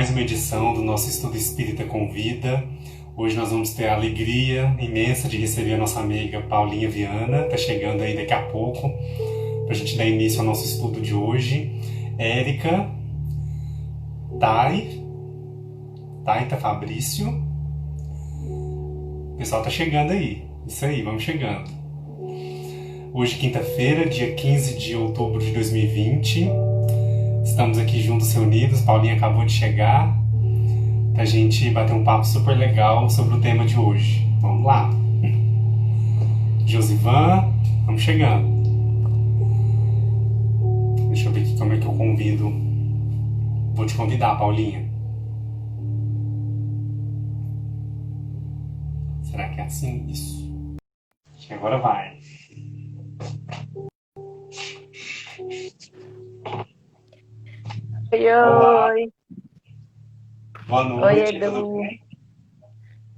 mais uma edição do nosso Estudo Espírita com Vida. Hoje nós vamos ter a alegria imensa de receber a nossa amiga Paulinha Viana, está chegando aí daqui a pouco, para a gente dar início ao nosso estudo de hoje. Érica, Taita Fabrício, o pessoal está chegando aí, isso aí, vamos chegando. Hoje, quinta-feira, dia 15 de outubro de 2020, estamos aqui juntos reunidos, Paulinha acabou de chegar, pra gente bater um papo super legal sobre o tema de hoje. Vamos lá. Josivan, vamos chegando. Deixa eu ver aqui como é que eu convido. Vou te convidar, Paulinha. Será que é assim? Isso. Acho que agora vai. Oi, Olá, oi. boa Oi, noite, tudo Edu. bem?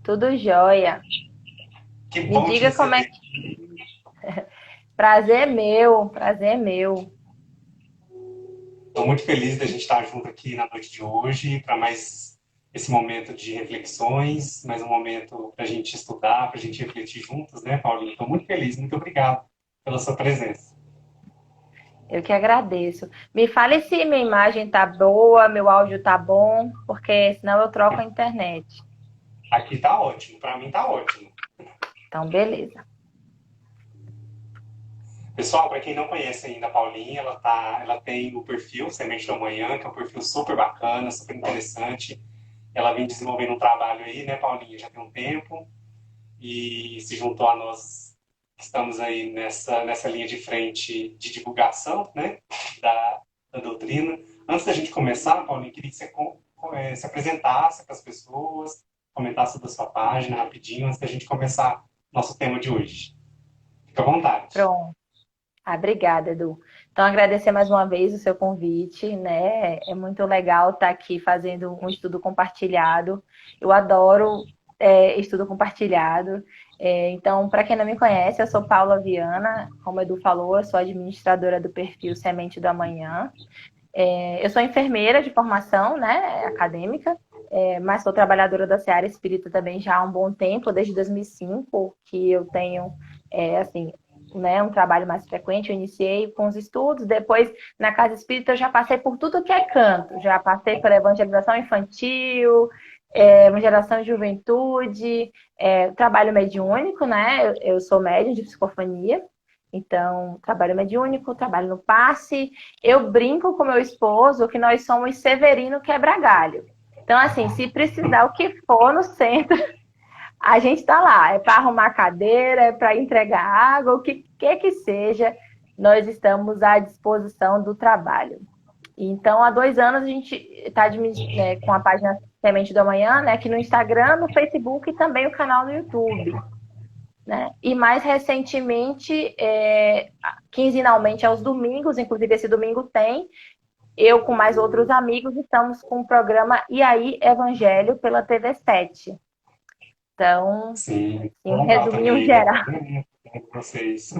Tudo jóia? Que Me bom te diga como é receber. que... Prazer é meu, prazer é meu. Estou muito feliz da gente estar junto aqui na noite de hoje para mais esse momento de reflexões, mais um momento para a gente estudar, para a gente refletir juntos, né, Paulinho? Estou muito feliz, muito obrigado pela sua presença. Eu que agradeço. Me fale se minha imagem tá boa, meu áudio tá bom, porque senão eu troco a internet. Aqui tá ótimo, para mim tá ótimo. Então, beleza. Pessoal, para quem não conhece ainda a Paulinha, ela tem o perfil Semente da Manhã, que é um perfil super bacana, super interessante. Ela vem desenvolvendo um trabalho aí, né, Paulinha, já tem um tempo, e se juntou a nós que estamos aí nessa linha de frente de divulgação, né, da doutrina. Antes da gente começar, Paulinho, queria que você se apresentasse para as pessoas, comentasse da sua página rapidinho, antes da gente começar nosso tema de hoje. Fica à vontade. Pronto. Ah, obrigada, Edu. Então, agradecer mais uma vez o seu convite, né? É muito legal estar aqui fazendo um estudo compartilhado. Eu adoro estudo compartilhado. Então, para quem não me conhece, eu sou Paula Viana, como o Edu falou, eu sou administradora do perfil Semente do Amanhã. Eu sou enfermeira de formação, né, acadêmica, mas sou trabalhadora da Seara Espírita também já há um bom tempo, desde 2005, que eu tenho, assim, né, um trabalho mais frequente. Eu iniciei com os estudos, depois na Casa Espírita eu já passei por tudo que é canto, já passei pela evangelização infantil, evangelização de juventude, trabalho mediúnico, né, eu sou médium de psicofonia, então trabalho mediúnico, trabalho no passe. Eu brinco com meu esposo que nós somos Severino Quebra-Galho. Então, assim, se precisar o que for no centro, a gente está lá. É para arrumar cadeira, é para entregar água, o que quer que seja, nós estamos à disposição do trabalho. Então, há 2 anos a gente está com a página Semente do Amanhã, né, aqui no Instagram, no Facebook e também o canal no YouTube. Né? E mais recentemente, quinzenalmente aos domingos, inclusive esse domingo tem, eu com mais outros amigos estamos com o programa E aí Evangelho pela TV7. Então, Sim, em um legal resuminho também aí geral. acompanhando com vocês.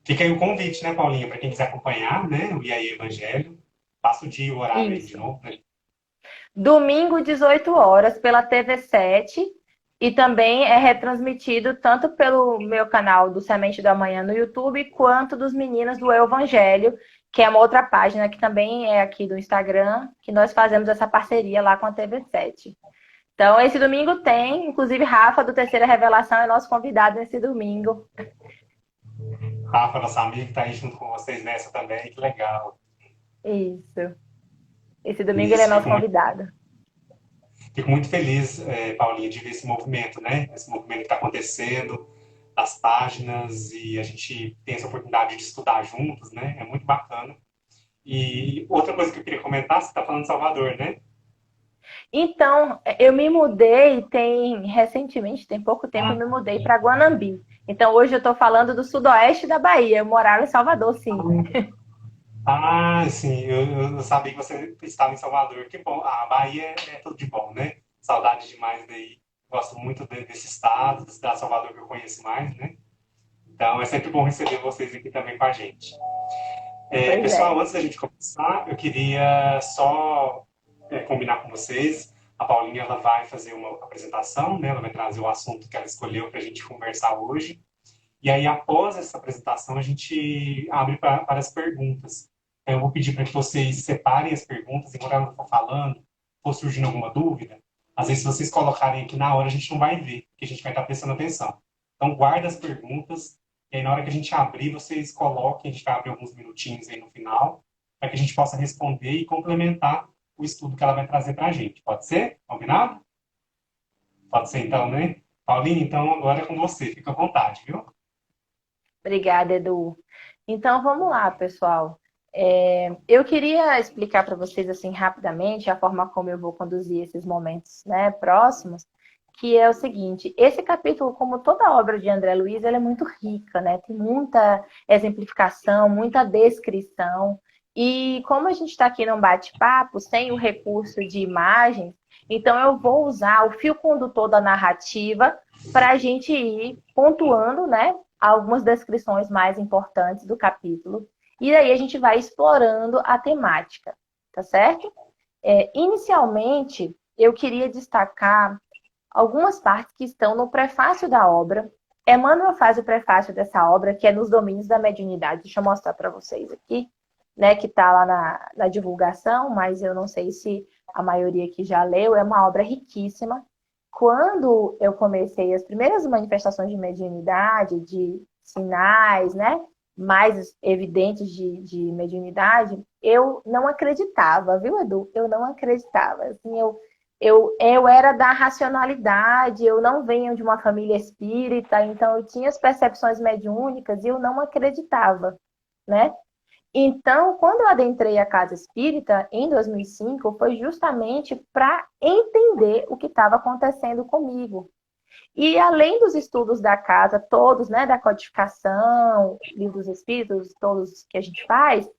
Fica aí o convite, né, Paulinha, para quem quiser acompanhar, né, o IAI Evangelho. Passa o dia e o horário aí de Isso. novo, né? Domingo, 18 horas, pela TV7. E também é retransmitido tanto pelo meu canal do Semente da Manhã no YouTube, quanto dos Meninas do Evangelho, que é uma outra página que também é aqui do Instagram, que nós fazemos essa parceria lá com a TV7. Então, esse domingo tem, inclusive, Rafa do Terceira Revelação é nosso convidado nesse domingo. Rafa, nossa amiga, que tá aí junto com vocês nessa também, que legal. Isso. Esse domingo ele é Isso, nosso convidado. fico muito feliz, Paulinha, de ver esse movimento, né? Esse movimento que está acontecendo, as páginas, e a gente tem essa oportunidade de estudar juntos, né? É muito bacana. E outra coisa que eu queria comentar, você está falando de Salvador, né? Então, eu me mudei, recentemente, tem pouco tempo, eu me mudei para Guanambi. Então, hoje eu estou falando do sudoeste da Bahia. Eu morava em Salvador, sim. Ah, sim, eu sabia que você estava em Salvador. Que bom. Ah, a Bahia é tudo de bom, né? Saudade demais daí. Gosto muito desse estado, do estado de Salvador que eu conheço mais, né? Então é sempre bom receber vocês aqui também com a gente. Pois Pessoal, é. antes da gente começar, eu queria só combinar com vocês. A Paulinha ela vai fazer uma apresentação, né? Ela vai trazer o assunto que ela escolheu para a gente conversar hoje. E aí, após essa apresentação, a gente abre para as perguntas. Eu vou pedir para que vocês separem as perguntas, enquanto ela for falando, for surgindo alguma dúvida. Às vezes, se vocês colocarem aqui na hora, a gente não vai ver, porque a gente vai estar prestando atenção. Então, guarda as perguntas, e aí, na hora que a gente abrir, vocês coloquem, a gente vai abrir alguns minutinhos aí no final, para que a gente possa responder e complementar o estudo que ela vai trazer para a gente. Pode ser? Combinado? Pode ser, então, né? Paulinha, então, agora é com você. Fica à vontade, viu? Obrigada, Edu. Então, vamos lá, pessoal. Eu queria explicar para vocês, assim, rapidamente, a forma como eu vou conduzir esses momentos, né, próximos, que é o seguinte: esse capítulo, como toda a obra de André Luiz, ele é muito rica, né? Tem muita exemplificação, muita descrição. E como a gente está aqui num bate-papo, sem o recurso de imagens, então eu vou usar o fio condutor da narrativa para a gente ir pontuando, né, algumas descrições mais importantes do capítulo. E aí a gente vai explorando a temática, tá certo? Inicialmente, eu queria destacar algumas partes que estão no prefácio da obra. Emmanuel faz o prefácio dessa obra, que é nos domínios da mediunidade. Deixa eu mostrar para vocês aqui, né, que está lá na divulgação, mas eu não sei se a maioria aqui já leu. É uma obra riquíssima. Quando eu comecei as primeiras manifestações de mediunidade, de sinais, né, mais evidentes de mediunidade, eu não acreditava, viu, Edu? Eu não acreditava. Assim, eu era da racionalidade, eu não venho de uma família espírita, então eu tinha as percepções mediúnicas e eu não acreditava, né? Então, quando eu adentrei a casa espírita em 2005, foi justamente para entender o que estava acontecendo comigo. E além dos estudos da casa, todos, né, da codificação, livro dos espíritos, todos que a gente faz,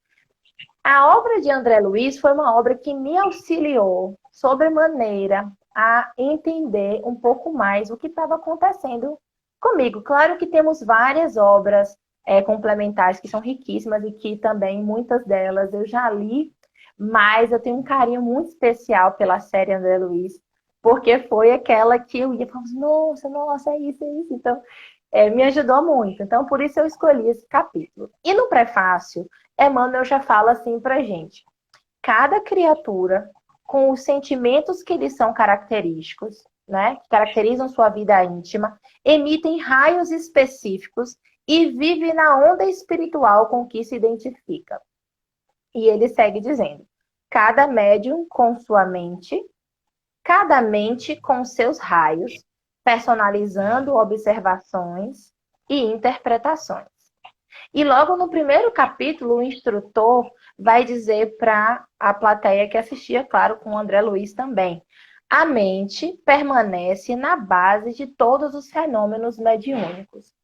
a obra de André Luiz foi uma obra que me auxiliou sobremaneira a entender um pouco mais o que estava acontecendo comigo. Claro que temos várias obras complementares que são riquíssimas e que também muitas delas eu já li, mas eu tenho um carinho muito especial pela série André Luiz, porque foi aquela que eu ia falando, nossa, é isso, é isso. Então, me ajudou muito. Então, por isso eu escolhi esse capítulo. E no prefácio, Emmanuel já fala assim pra gente: cada criatura, com os sentimentos que lhes são característicos, né, que caracterizam sua vida íntima, emitem raios específicos e vive na onda espiritual com que se identifica. E ele segue dizendo: cada médium com sua mente, cada mente com seus raios, personalizando observações e interpretações. E logo no primeiro capítulo, o instrutor vai dizer para a plateia que assistia, claro, com o André Luiz também: a mente permanece na base de todos os fenômenos mediúnicos.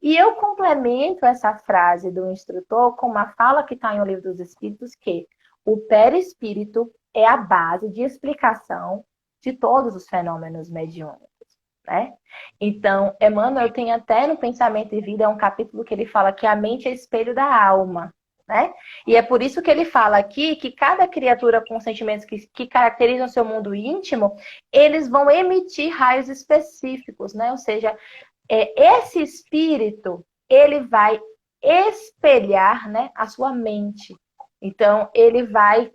E eu complemento essa frase do instrutor com uma fala que está em O Livro dos Espíritos, que o perispírito é a base de explicação de todos os fenômenos mediúnicos, né? Então, Emmanuel tem até no Pensamento e Vida um capítulo que ele fala que a mente é espelho da alma, né? E é por isso que ele fala aqui que cada criatura com sentimentos que caracterizam seu mundo íntimo, eles vão emitir raios específicos, né? Ou seja, esse espírito, ele vai espelhar, né, a sua mente. Então, ele vai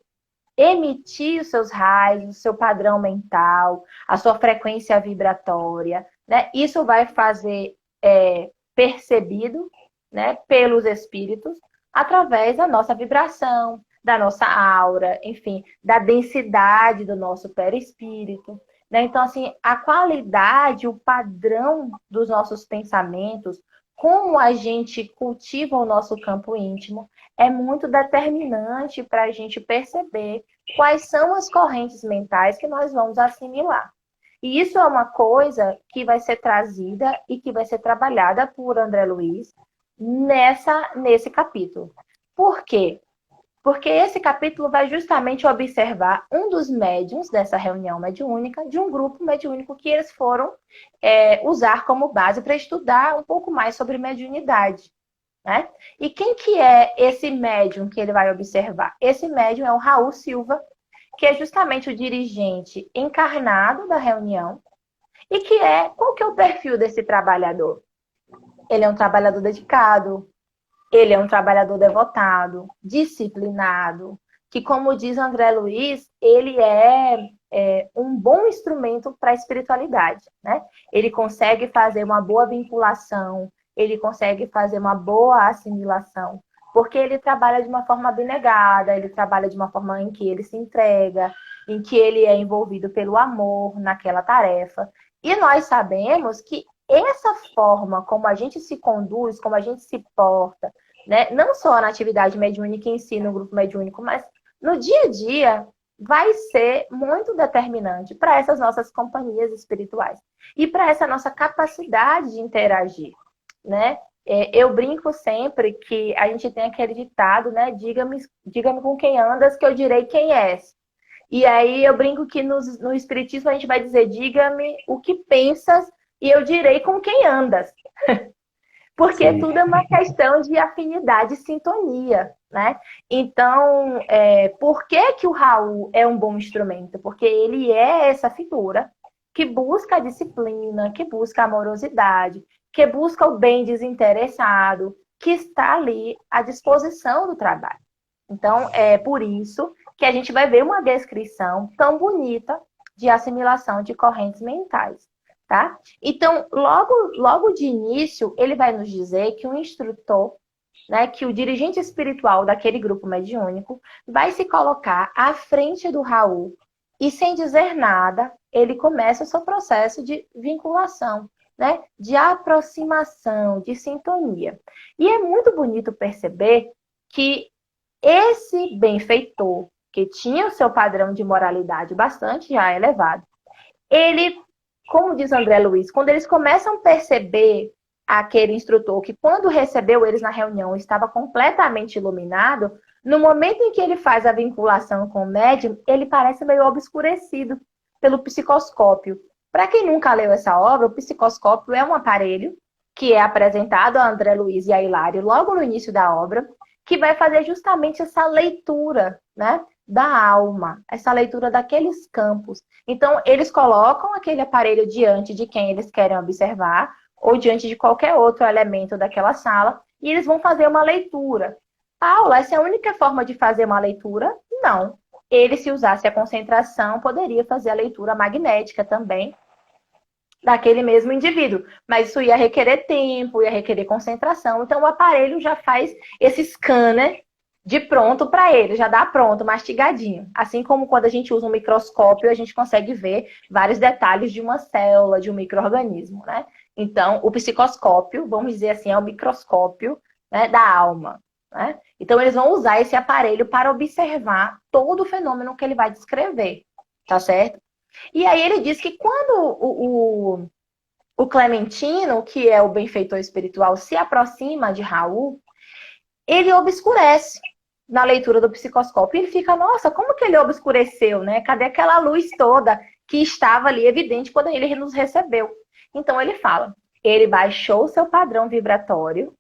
emitir os seus raios, o seu padrão mental, a sua frequência vibratória, né? Isso vai fazer percebido, né, pelos espíritos através da nossa vibração, da nossa aura, enfim, da densidade do nosso perispírito, né? Então, assim, a qualidade, o padrão dos nossos pensamentos, como a gente cultiva o nosso campo íntimo, é muito determinante para a gente perceber quais são as correntes mentais que nós vamos assimilar. E isso é uma coisa que vai ser trazida e que vai ser trabalhada por André Luiz nesse capítulo. Por quê? Porque esse capítulo vai justamente observar um dos médiuns dessa reunião mediúnica, de um grupo mediúnico que eles foram usar como base para estudar um pouco mais sobre mediunidade, né? E quem que é esse médium que ele vai observar? Esse médium é o Raul Silva, que é justamente o dirigente encarnado da reunião, e qual que é o perfil desse trabalhador? Ele é um trabalhador dedicado, ele é um trabalhador devotado, disciplinado, que, como diz André Luiz, ele é um bom instrumento para a espiritualidade, né? Ele consegue fazer uma boa vinculação, ele consegue fazer uma boa assimilação, porque ele trabalha de uma forma abnegada, ele trabalha de uma forma em que ele se entrega, em que ele é envolvido pelo amor naquela tarefa. E nós sabemos que essa forma como a gente se conduz, como a gente se porta, né? Não só na atividade mediúnica em si, no grupo mediúnico, mas no dia a dia, vai ser muito determinante para essas nossas companhias espirituais e para essa nossa capacidade de interagir, né? Eu brinco sempre que a gente tem aquele ditado, né? Diga-me com quem andas que eu direi quem és. E aí eu brinco que no Espiritismo a gente vai dizer, diga-me o que pensas e eu direi com quem andas. Porque Sim. tudo é uma questão de afinidade e sintonia, né? Então, por que o Raul é um bom instrumento? Porque ele é essa figura que busca a disciplina, que busca a amorosidade, que busca o bem desinteressado, que está ali à disposição do trabalho. Então, é por isso que a gente vai ver uma descrição tão bonita de assimilação de correntes mentais, tá? Então, logo de início, ele vai nos dizer que o instrutor, né, que o dirigente espiritual daquele grupo mediúnico vai se colocar à frente do Raul e, sem dizer nada, ele começa o seu processo de vinculação, né, de aproximação, de sintonia. E é muito bonito perceber que esse benfeitor, que tinha o seu padrão de moralidade bastante já elevado, ele, como diz André Luiz, quando eles começam a perceber aquele instrutor que, quando recebeu eles na reunião, estava completamente iluminado, no momento em que ele faz a vinculação com o médium, ele parece meio obscurecido pelo psicoscópio. Para quem nunca leu essa obra, o psicoscópio é um aparelho que é apresentado a André Luiz e a Hilário logo no início da obra, que vai fazer justamente essa leitura, né, da alma, essa leitura daqueles campos. Então, eles colocam aquele aparelho diante de quem eles querem observar, ou diante de qualquer outro elemento daquela sala, e eles vão fazer uma leitura. Paula, essa é a única forma de fazer uma leitura? Não. Ele, se usasse a concentração, poderia fazer a leitura magnética também daquele mesmo indivíduo. Mas isso ia requerer tempo, ia requerer concentração. Então, o aparelho já faz esse scanner de pronto para ele, já dá pronto, mastigadinho. Assim como quando a gente usa um microscópio, a gente consegue ver vários detalhes de uma célula, de um micro-organismo, né? Então, o psicoscópio, vamos dizer assim, é o microscópio, né, da alma, né? Então, eles vão usar esse aparelho para observar todo o fenômeno que ele vai descrever, tá certo? E aí ele diz que quando o Clementino, que é o benfeitor espiritual, se aproxima de Raul, ele obscurece na leitura do psicoscópio. Ele fica, nossa, como que ele obscureceu, né? Cadê aquela luz toda que estava ali evidente quando ele nos recebeu? Então ele fala, ele baixou o seu padrão vibratório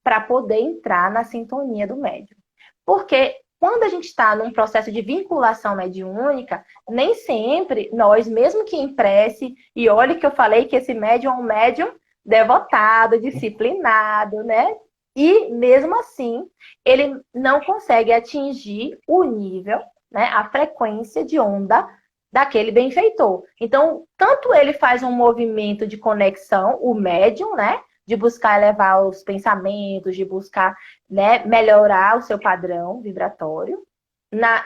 para poder entrar na sintonia do médium. Porque quando a gente está num processo de vinculação mediúnica, nem sempre nós, mesmo que em prece, e olhe que eu falei que esse médium é um médium devotado, disciplinado, né? E mesmo assim, ele não consegue atingir o nível, né, a frequência de onda daquele benfeitor. Então, tanto ele faz um movimento de conexão, o médium, né, de buscar elevar os pensamentos, de buscar, né, melhorar o seu padrão vibratório,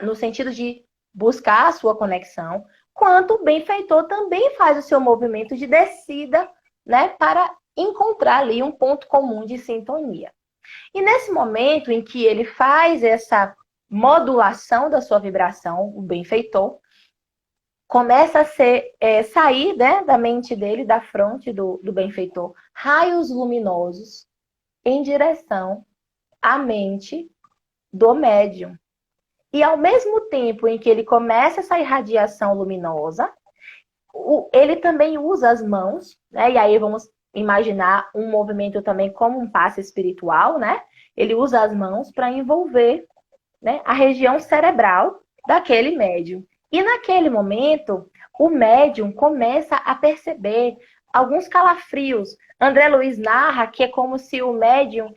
no sentido de buscar a sua conexão, quanto o benfeitor também faz o seu movimento de descida, né, para encontrar ali um ponto comum de sintonia. E nesse momento em que ele faz essa modulação da sua vibração, o benfeitor, começa a sair, né, da mente dele, da fronte do benfeitor, raios luminosos em direção à mente do médium. E ao mesmo tempo em que ele começa essa irradiação luminosa, ele também usa as mãos, né? E aí vamos imaginar um movimento também como um passe espiritual, né? Ele usa as mãos para envolver, né, a região cerebral daquele médium. E naquele momento, o médium começa a perceber alguns calafrios. André Luiz narra que é como se o médium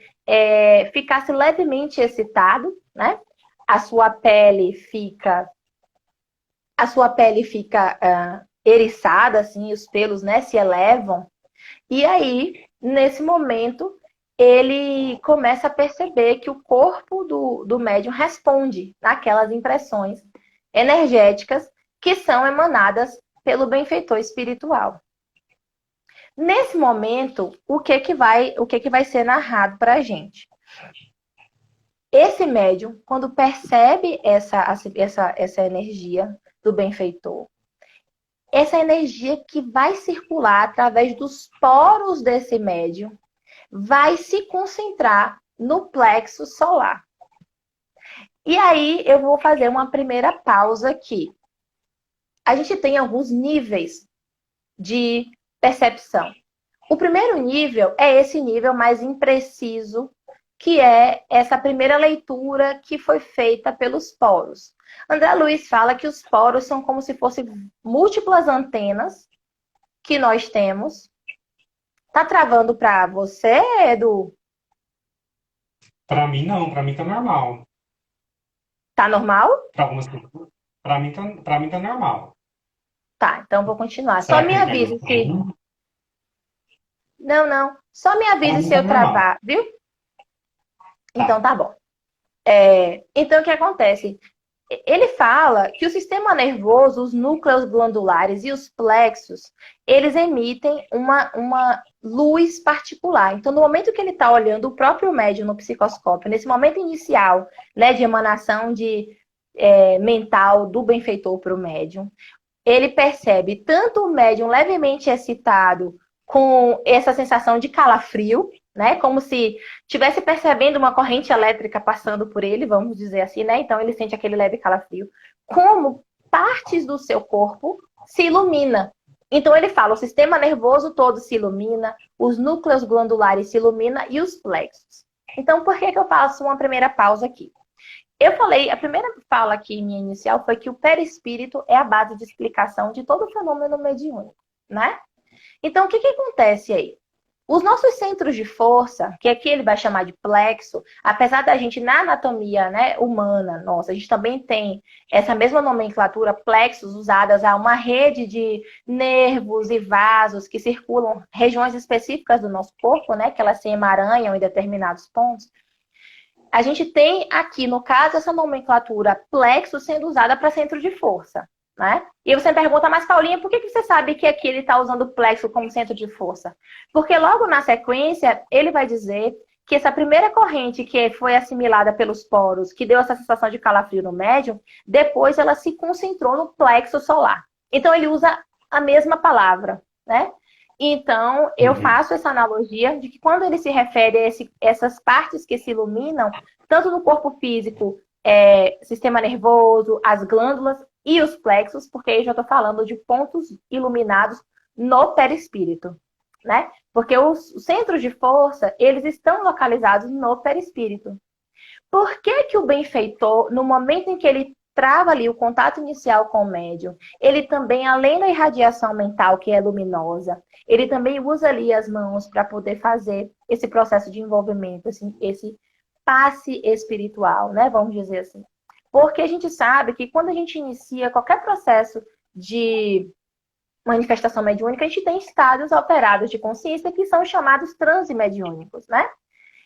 ficasse levemente excitado, né? A sua pele fica eriçada, assim, os pelos, né, se elevam. E aí, nesse momento, ele começa a perceber que o corpo do médium responde naquelas impressões energéticas que são emanadas pelo benfeitor espiritual. Nesse momento, o que vai ser narrado para a gente? Esse médium, quando percebe essa energia do benfeitor, essa energia que vai circular através dos poros desse médium, vai se concentrar no plexo solar. E aí eu vou fazer uma primeira pausa aqui. A gente tem alguns níveis de percepção. O primeiro nível é esse nível mais impreciso, que é essa primeira leitura que foi feita pelos poros. André Luiz fala que os poros são como se fossem múltiplas antenas que nós temos. Tá travando para você, Edu? Para mim, não. Para mim tá normal. Tá normal? Para algumas pessoas, para mim tá normal. Tá, então vou continuar. Só Será me que é avise se... ruim? Não, não. Só me Para avise mim se tá eu normal. travar, viu? Então Tá. tá bom. Então o que acontece? Ele fala que o sistema nervoso, os núcleos glandulares e os plexos, eles emitem uma luz particular. Então, no momento que ele está olhando o próprio médium no psicoscópio, nesse momento inicial, né, de emanação mental do benfeitor para o médium, ele percebe tanto o médium levemente excitado com essa sensação de calafrio, né? Como se estivesse percebendo uma corrente elétrica passando por ele, vamos dizer assim, né? Então ele sente aquele leve calafrio. Como partes do seu corpo se ilumina. Então ele fala, o sistema nervoso todo se ilumina, os núcleos glandulares se iluminam e os plexos. Então por que eu faço uma primeira pausa aqui? Eu falei, a primeira fala aqui minha inicial foi que o perispírito é a base de explicação de todo o fenômeno mediúnico, né? Então, o que acontece aí? Os nossos centros de força, que aqui ele vai chamar de plexo, apesar da gente na anatomia, né, humana, nossa, a gente também tem essa mesma nomenclatura, plexos, usadas a uma rede de nervos e vasos que circulam regiões específicas do nosso corpo, né, que elas se emaranham em determinados pontos. A gente tem aqui, no caso, essa nomenclatura plexo sendo usada para centro de força, né? E você me pergunta, mas Paulinha, por que você sabe que aqui ele está usando o plexo como centro de força? Porque logo na sequência, ele vai dizer que essa primeira corrente que foi assimilada pelos poros, que deu essa sensação de calafrio no médium, depois ela se concentrou no plexo solar. Então ele usa a mesma palavra, né? Então, eu faço essa analogia de que quando ele se refere a essas partes que se iluminam, tanto no corpo físico, sistema nervoso, as glândulas e os plexos, porque aí já estou falando de pontos iluminados no perispírito, né? Porque os centros de força, eles estão localizados no perispírito. Por que que o benfeitor, no momento em que ele trava ali o contato inicial com o médium, ele também, além da irradiação mental, que é luminosa, ele também usa ali as mãos para poder fazer esse processo de envolvimento, assim, esse passe espiritual, né? Vamos dizer assim. Porque a gente sabe que quando a gente inicia qualquer processo de manifestação mediúnica, a gente tem estados alterados de consciência que são chamados transe mediúnicos, né?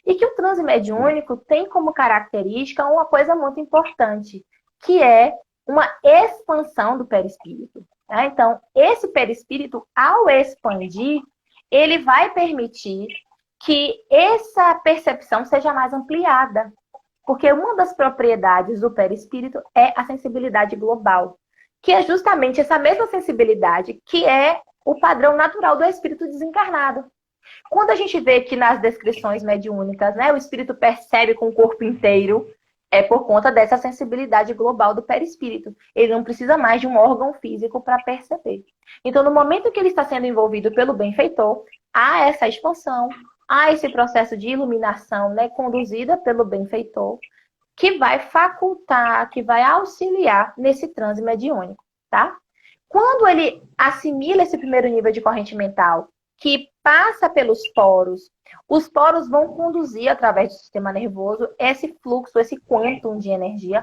E que o transe mediúnico tem como característica uma coisa muito importante, que é uma expansão do perispírito. Né? Então, esse perispírito, ao expandir, ele vai permitir que essa percepção seja mais ampliada. Porque uma das propriedades do perispírito é a sensibilidade global, que é justamente essa mesma sensibilidade que é o padrão natural do espírito desencarnado. Quando a gente vê que nas descrições mediúnicas, né, o espírito percebe com o corpo inteiro, é por conta dessa sensibilidade global do perispírito. Ele não precisa mais de um órgão físico para perceber. Então, no momento que ele está sendo envolvido pelo benfeitor, há essa expansão, há esse processo de iluminação, né, conduzida pelo benfeitor, que vai facultar, que vai auxiliar nesse transe mediúnico, tá? Quando ele assimila esse primeiro nível de corrente mental, que passa pelos poros, os poros vão conduzir, através do sistema nervoso, esse fluxo, esse quantum de energia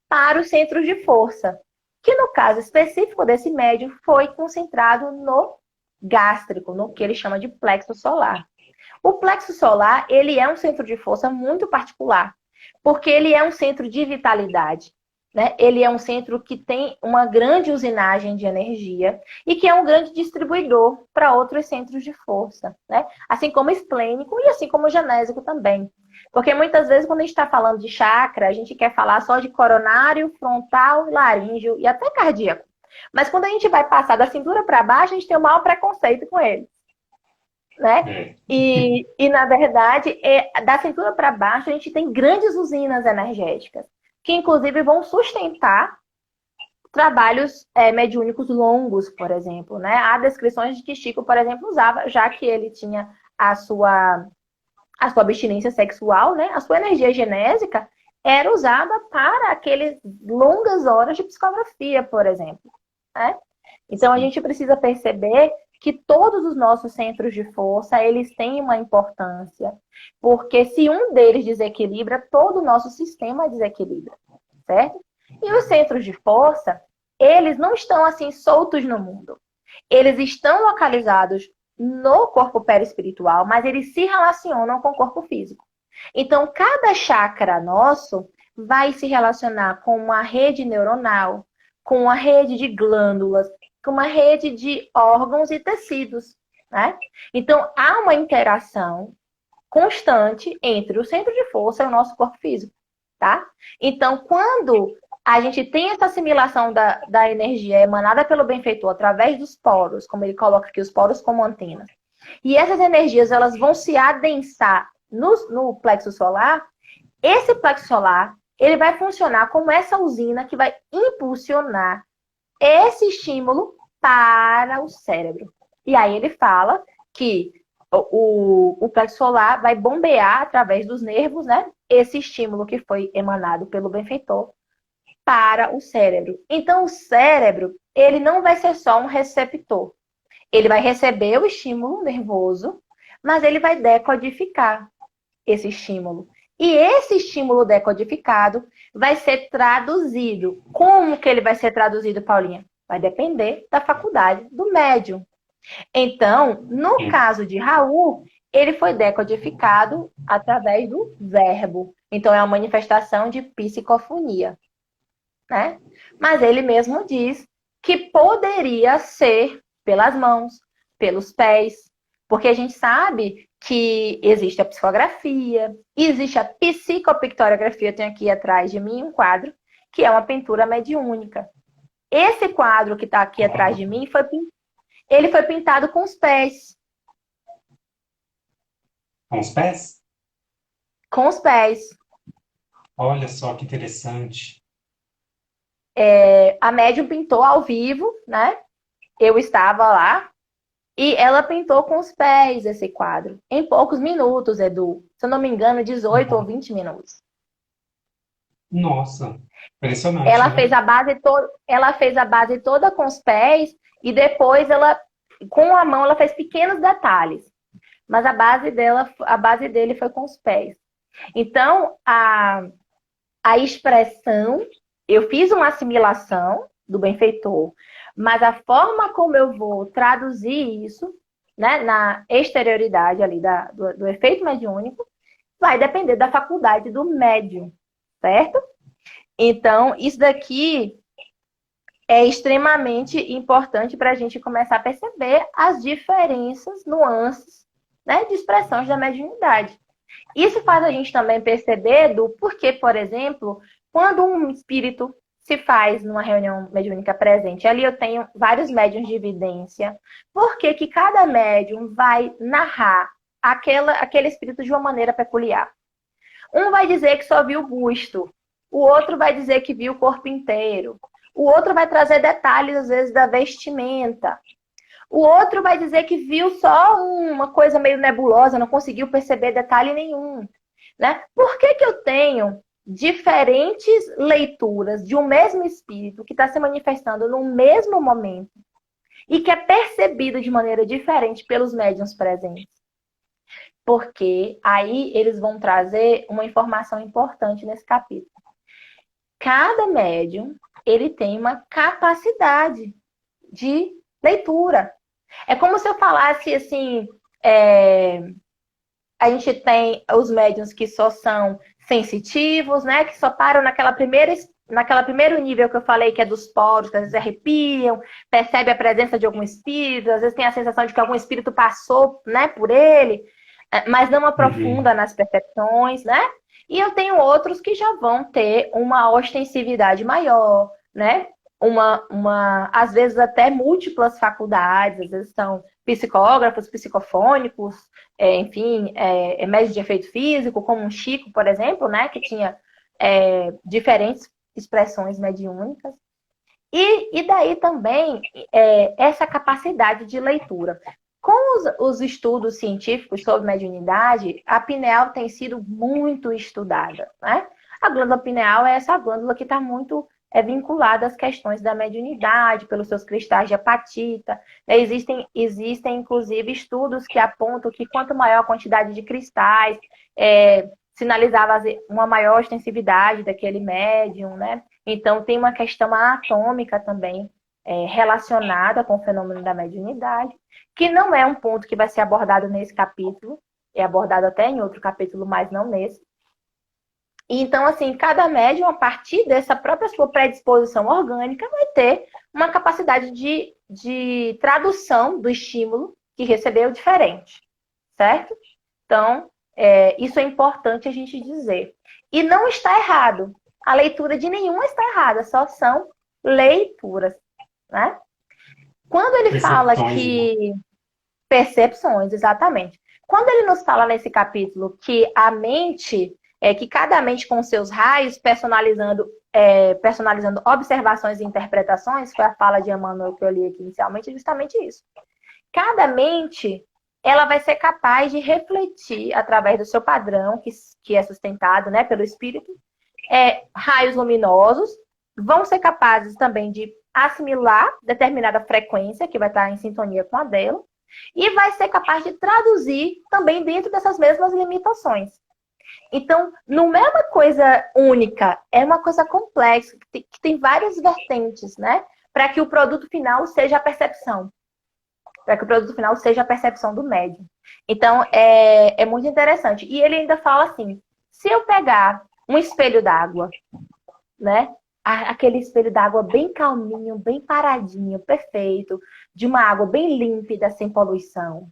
para os centros de força, que no caso específico desse médium foi concentrado no gástrico, no que ele chama de plexo solar. O plexo solar, ele é um centro de força muito particular, porque ele é um centro de vitalidade, né? Ele é um centro que tem uma grande usinagem de energia e que é um grande distribuidor para outros centros de força, né? Assim como o esplênico e assim como o genésico também. Porque muitas vezes, quando a gente está falando de chakra, a gente quer falar só de coronário, frontal, laríngeo e até cardíaco. Mas quando a gente vai passar da cintura para baixo, a gente tem o maior preconceito com ele, né? E na verdade, da cintura para baixo, a gente tem grandes usinas energéticas, que inclusive vão sustentar trabalhos mediúnicos longos, por exemplo, né? Há descrições de que Chico, por exemplo, usava, já que ele tinha a sua abstinência sexual, né? A sua energia genésica era usada para aqueles longas horas de psicografia, por exemplo, né? Então a gente precisa perceber que todos os nossos centros de força, eles têm uma importância, porque se um deles desequilibra, todo o nosso sistema desequilibra, certo? E os centros de força, eles não estão assim soltos no mundo. Eles estão localizados no corpo perispiritual, mas eles se relacionam com o corpo físico. Então, cada chakra nosso vai se relacionar com uma rede neuronal, com uma rede de glândulas, com uma rede de órgãos e tecidos, né? Então, há uma interação constante entre o centro de força e o nosso corpo físico, tá? Então, quando a gente tem essa assimilação da energia emanada pelo benfeitor através dos poros, como ele coloca aqui, os poros como antenas, e essas energias elas vão se adensar no plexo solar, esse plexo solar ele vai funcionar como essa usina que vai impulsionar esse estímulo para o cérebro. E aí ele fala que o plexo solar vai bombear através dos nervos, né? Esse estímulo que foi emanado pelo benfeitor para o cérebro. Então, o cérebro, ele não vai ser só um receptor. Ele vai receber o estímulo nervoso, mas ele vai decodificar esse estímulo. E esse estímulo decodificado vai ser traduzido. Como que ele vai ser traduzido, Paulinha? Vai depender da faculdade do médium. Então, no caso de Raul, ele foi decodificado através do verbo. Então, é uma manifestação de psicofonia, né? Mas ele mesmo diz que poderia ser pelas mãos, pelos pés, porque a gente sabe que existe a psicografia, existe a psicopictoriografia. Eu tenho aqui atrás de mim um quadro, que é uma pintura mediúnica. Esse quadro que está aqui atrás de mim, ele foi pintado com os pés. Com os pés? Com os pés. Olha só que interessante. A médium pintou ao vivo, né? Eu estava lá. E ela pintou com os pés esse quadro. Em poucos minutos, Edu. Se eu não me engano, 18 ou 20 minutos. Nossa, impressionante, Ela né? fez a base toda com os pés e depois ela, com a mão, ela fez pequenos detalhes. Mas a base dele foi com os pés. Então, a expressão, eu fiz uma assimilação do benfeitor, mas a forma como eu vou traduzir isso, né, na exterioridade ali do efeito mediúnico, vai depender da faculdade do médium, certo? Então, isso daqui é extremamente importante para a gente começar a perceber as diferenças, nuances, né, de expressões da mediunidade. Isso faz a gente também perceber do porquê, por exemplo, quando um espírito se faz numa reunião mediúnica presente, ali eu tenho vários médiuns de evidência, porque que cada médium vai narrar aquele espírito de uma maneira peculiar. Um vai dizer que só viu o busto, o outro vai dizer que viu o corpo inteiro, o outro vai trazer detalhes, às vezes, da vestimenta, o outro vai dizer que viu só uma coisa meio nebulosa, não conseguiu perceber detalhe nenhum, né? Por que eu tenho diferentes leituras de um mesmo espírito que está se manifestando no mesmo momento e que é percebido de maneira diferente pelos médiuns presentes. Porque aí eles vão trazer uma informação importante nesse capítulo. Cada médium, ele tem uma capacidade de leitura. É como se eu falasse assim, a gente tem os médiuns que só são sensitivos, né? Que só param naquela primeiro nível que eu falei, que é dos poros, que às vezes arrepiam, percebe a presença de algum espírito, às vezes tem a sensação de que algum espírito passou, né, por ele, mas não aprofunda nas percepções, né? E eu tenho outros que já vão ter uma ostensividade maior, né? Às vezes até múltiplas faculdades, às vezes são psicógrafos, psicofônicos, enfim, médios de efeito físico, como um Chico, por exemplo, né? Que tinha diferentes expressões mediúnicas. E daí também essa capacidade de leitura. Com os estudos científicos sobre mediunidade, a pineal tem sido muito estudada, né? A glândula pineal é essa glândula que está muito vinculada às questões da mediunidade, pelos seus cristais de apatita. Existem, inclusive, estudos que apontam que quanto maior a quantidade de cristais, sinalizava uma maior extensividade daquele médium, né? Então, tem uma questão anatômica também relacionada com o fenômeno da mediunidade, que não é um ponto que vai ser abordado nesse capítulo, é abordado até em outro capítulo, mas não nesse. Então, assim, cada médium, a partir dessa própria sua predisposição orgânica, vai ter uma capacidade de tradução do estímulo que recebeu diferente, certo? Então, isso é importante a gente dizer. E não está errado. A leitura de nenhuma está errada, só são leituras, né? Quando ele fala que... Percepções, exatamente. Quando ele nos fala nesse capítulo que a mente, que cada mente com seus raios, personalizando observações e interpretações, foi a fala de Emmanuel que eu li aqui inicialmente, justamente isso. Cada mente, ela vai ser capaz de refletir através do seu padrão, que é sustentado, né, pelo espírito, raios luminosos, vão ser capazes também de assimilar determinada frequência, que vai estar em sintonia com a dela, e vai ser capaz de traduzir também dentro dessas mesmas limitações. Então, não é uma coisa única, é uma coisa complexa, que tem várias vertentes, né? Para que o produto final seja a percepção. Para que o produto final seja a percepção do médium. Então, é muito interessante. E ele ainda fala assim, se eu pegar um espelho d'água, né? Aquele espelho d'água bem calminho, bem paradinho, perfeito, de uma água bem límpida, sem poluição,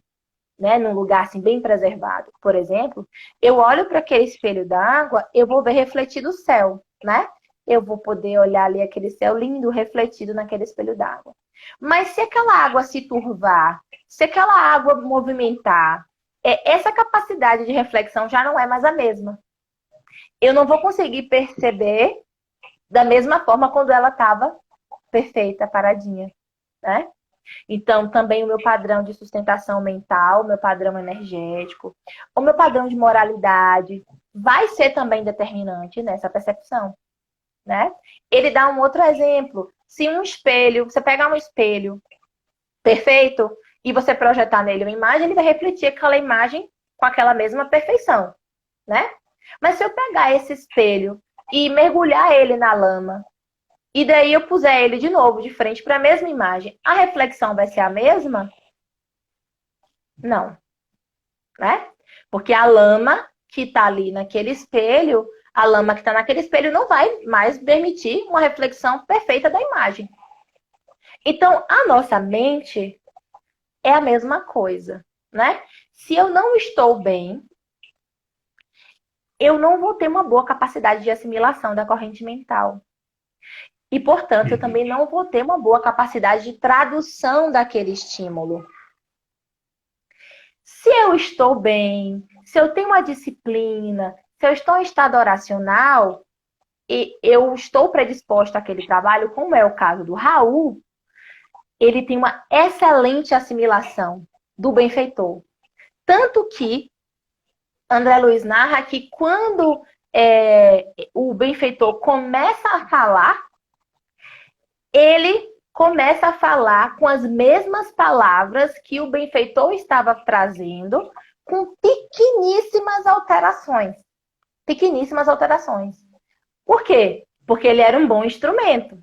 né? Num lugar assim bem preservado, por exemplo, eu olho para aquele espelho d'água, eu vou ver refletido o céu, né? Eu vou poder olhar ali aquele céu lindo refletido naquele espelho d'água. Mas se aquela água se turvar, se aquela água movimentar, essa capacidade de reflexão já não é mais a mesma. Eu não vou conseguir perceber da mesma forma quando ela estava perfeita, paradinha, né? Então, também o meu padrão de sustentação mental, o meu padrão energético, o meu padrão de moralidade vai ser também determinante nessa percepção, né? Ele dá um outro exemplo. Se você pegar um espelho perfeito e você projetar nele uma imagem, ele vai refletir aquela imagem com aquela mesma perfeição, né? Mas se eu pegar esse espelho e mergulhar ele na lama, e daí eu puser ele de novo de frente para a mesma imagem, a reflexão vai ser a mesma? Não, né? Porque a lama que está ali naquele espelho, a lama que está naquele espelho não vai mais permitir uma reflexão perfeita da imagem. Então, a nossa mente é a mesma coisa, né? Se eu não estou bem, eu não vou ter uma boa capacidade de assimilação da corrente mental. E, portanto, eu também não vou ter uma boa capacidade de tradução daquele estímulo. Se eu estou bem, se eu tenho uma disciplina, se eu estou em estado oracional, e eu estou predisposto àquele trabalho, como é o caso do Raul, ele tem uma excelente assimilação do benfeitor. Tanto que André Luiz narra que quando o benfeitor começa a falar, ele começa a falar com as mesmas palavras que o benfeitor estava trazendo, com pequeníssimas alterações. Pequeníssimas alterações. Por quê? Porque ele era um bom instrumento.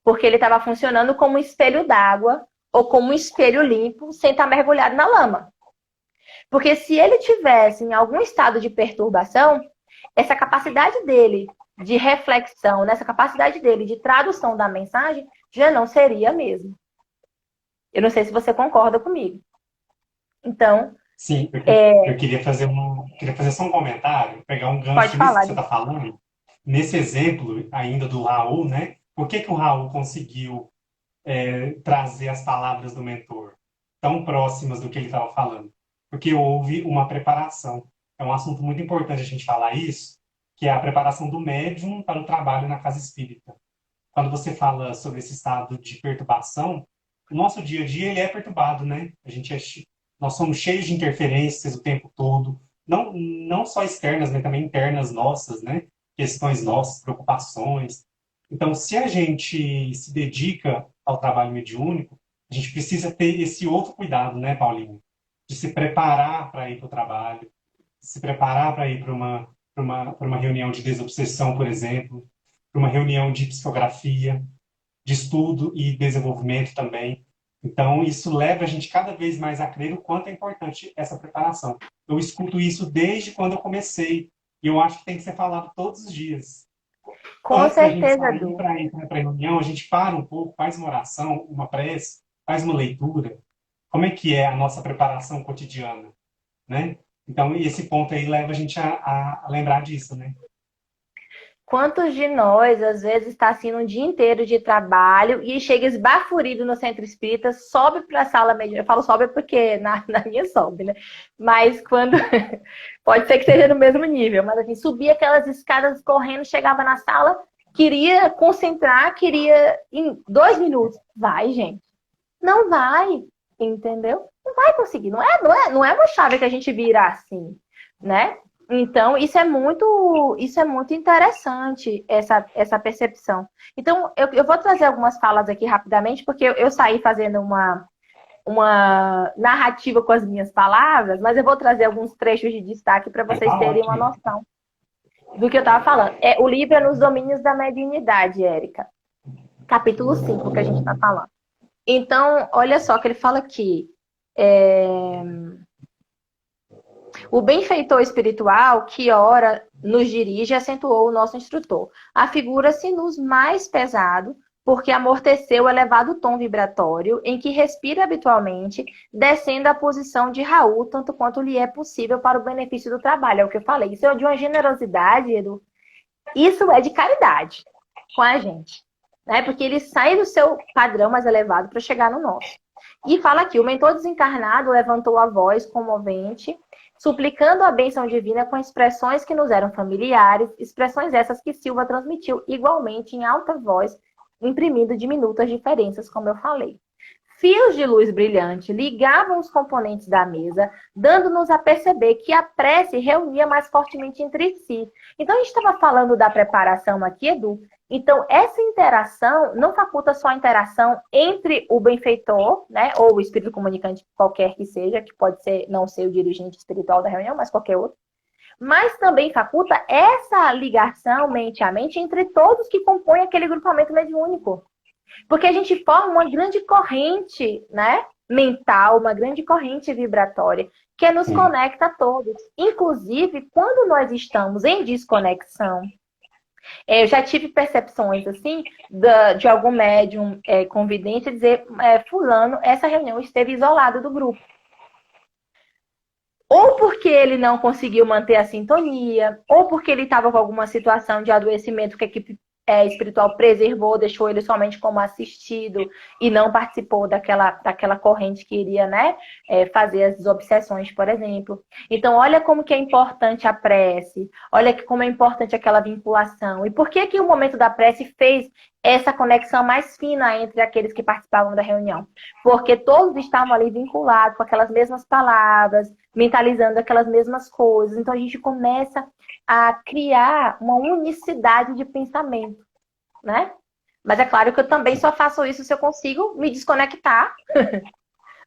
Porque ele estava funcionando como um espelho d'água ou como um espelho limpo, sem estar mergulhado na lama. Porque se ele tivesse em algum estado de perturbação, essa capacidade dele de reflexão, nessa capacidade dele de tradução da mensagem, já não seria a mesma. Eu não sei se você concorda comigo. Então, Sim, eu queria fazer só um comentário, pegar um pode gancho nisso que falar. você está falando. Nesse exemplo ainda do Raul, né? Por que que o Raul conseguiu trazer as palavras do mentor tão próximas do que ele estava falando? Porque houve uma preparação. É um assunto muito importante a gente falar isso, que é a preparação do médium para o trabalho na casa espírita. Quando você fala sobre esse estado de perturbação, o nosso dia a dia ele é perturbado, né? Nós somos cheios de interferências o tempo todo, não só externas, mas também internas nossas, né? Questões nossas, preocupações. Então, se a gente se dedica ao trabalho mediúnico, a gente precisa ter esse outro cuidado, né, Paulinho? De se preparar para ir para o trabalho, de se preparar para ir para uma reunião de desobsessão, por exemplo, para uma reunião de psicografia, de estudo e desenvolvimento também. Então, isso leva a gente cada vez mais a crer o quanto é importante essa preparação. Eu escuto isso desde quando eu comecei, e eu acho que tem que ser falado todos os dias. Com Antes da gente certeza, sair Du. para ir para a reunião, a gente para um pouco, faz uma oração, uma prece, faz uma leitura. Como é que é a nossa preparação cotidiana, né? Então, esse ponto aí leva a gente a lembrar disso, né? Quantos de nós, às vezes, está assim um dia inteiro de trabalho e chega esbaforido no centro espírita, sobe para a sala mediúnica. Eu falo sobe porque na minha sobe, né? Mas quando. Pode ser que seja no mesmo nível, mas assim, subia aquelas escadas correndo, chegava na sala, queria concentrar, queria em 2 minutos. Vai, gente. Não vai, entendeu? Não vai conseguir. Não é uma chave que a gente vira assim, né? Então, isso é muito interessante, essa percepção. Então, eu vou trazer algumas falas aqui rapidamente, porque eu saí fazendo uma narrativa com as minhas palavras, mas eu vou trazer alguns trechos de destaque para vocês Tá terem uma ótimo. noção do que eu estava falando. O livro é Nos Domínios da Mediunidade, Érica. Capítulo 5 que a gente está falando. Então, olha só que ele fala aqui. O benfeitor espiritual que ora nos dirige acentuou o nosso instrutor. Afigura-se nos mais pesado, porque amorteceu o elevado tom vibratório em que respira habitualmente, descendo à posição de Raul, tanto quanto lhe é possível para o benefício do trabalho. É o que eu falei. Isso é de uma generosidade, Edu. Isso é de caridade com a gente, né? Porque ele sai do seu padrão mais elevado para chegar no nosso. E fala aqui, o mentor desencarnado levantou a voz comovente, suplicando a bênção divina com expressões que nos eram familiares, expressões essas que Silva transmitiu igualmente em alta voz, imprimindo diminutas diferenças, como eu falei. Fios de luz brilhante ligavam os componentes da mesa, dando-nos a perceber que a prece reunia mais fortemente entre si. Então, a gente estava falando da preparação aqui, Edu. Então, essa interação não faculta só a interação entre o benfeitor, né, ou o espírito comunicante, qualquer que seja, que pode ser não ser o dirigente espiritual da reunião, mas qualquer outro, mas também faculta essa ligação mente a mente entre todos que compõem aquele grupamento mediúnico. Porque a gente forma uma grande corrente, né, mental, uma grande corrente vibratória que nos conecta a todos. Inclusive, quando nós estamos em desconexão, eu já tive percepções assim de algum médium convidente dizer, fulano, essa reunião esteve isolado do grupo. Ou porque ele não conseguiu manter a sintonia, ou porque ele estava com alguma situação de adoecimento que a equipe espiritual preservou, deixou ele somente como assistido e não participou daquela corrente que iria, né, fazer as desobsessões, por exemplo. Então, olha como que é importante a prece, olha como é importante aquela vinculação. E por que que o momento da prece fez essa conexão mais fina entre aqueles que participavam da reunião. Porque todos estavam ali vinculados com aquelas mesmas palavras, mentalizando aquelas mesmas coisas. Então a gente começa a criar uma unicidade de pensamento, né? Mas é claro que eu também só faço isso se eu consigo me desconectar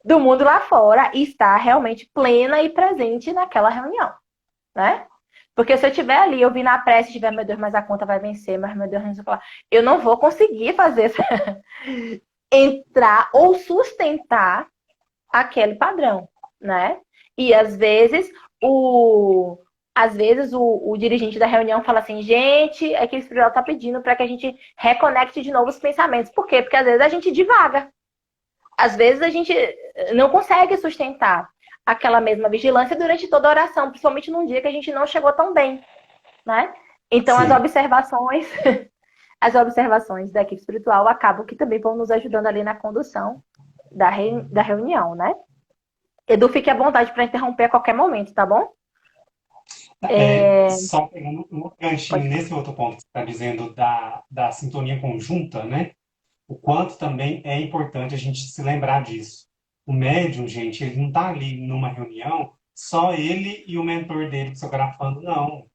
do mundo lá fora e estar realmente plena e presente naquela reunião, né? Porque se eu estiver ali, eu vi na prece, tiver, meu Deus, mas a conta vai vencer, mas meu Deus, não sei o que lá, eu não vou conseguir fazer essa... entrar ou sustentar aquele padrão, né? E às vezes o dirigente da reunião fala assim, gente, a equipe espiritual está pedindo para que a gente reconecte de novo os pensamentos. Por quê? Porque às vezes a gente divaga. Às vezes a gente não consegue sustentar aquela mesma vigilância durante toda a oração, principalmente num dia que a gente não chegou tão bem, né? Então Sim. as observações da equipe espiritual acabam que também vão nos ajudando ali na condução da reunião, né? Edu, fique à vontade para interromper a qualquer momento, tá bom? Só pegando um ganchinho nesse outro ponto que você está dizendo da sintonia conjunta, né? O quanto também é importante a gente se lembrar disso. O médium, gente, ele não está ali numa reunião, só ele e o mentor dele psicografando, não.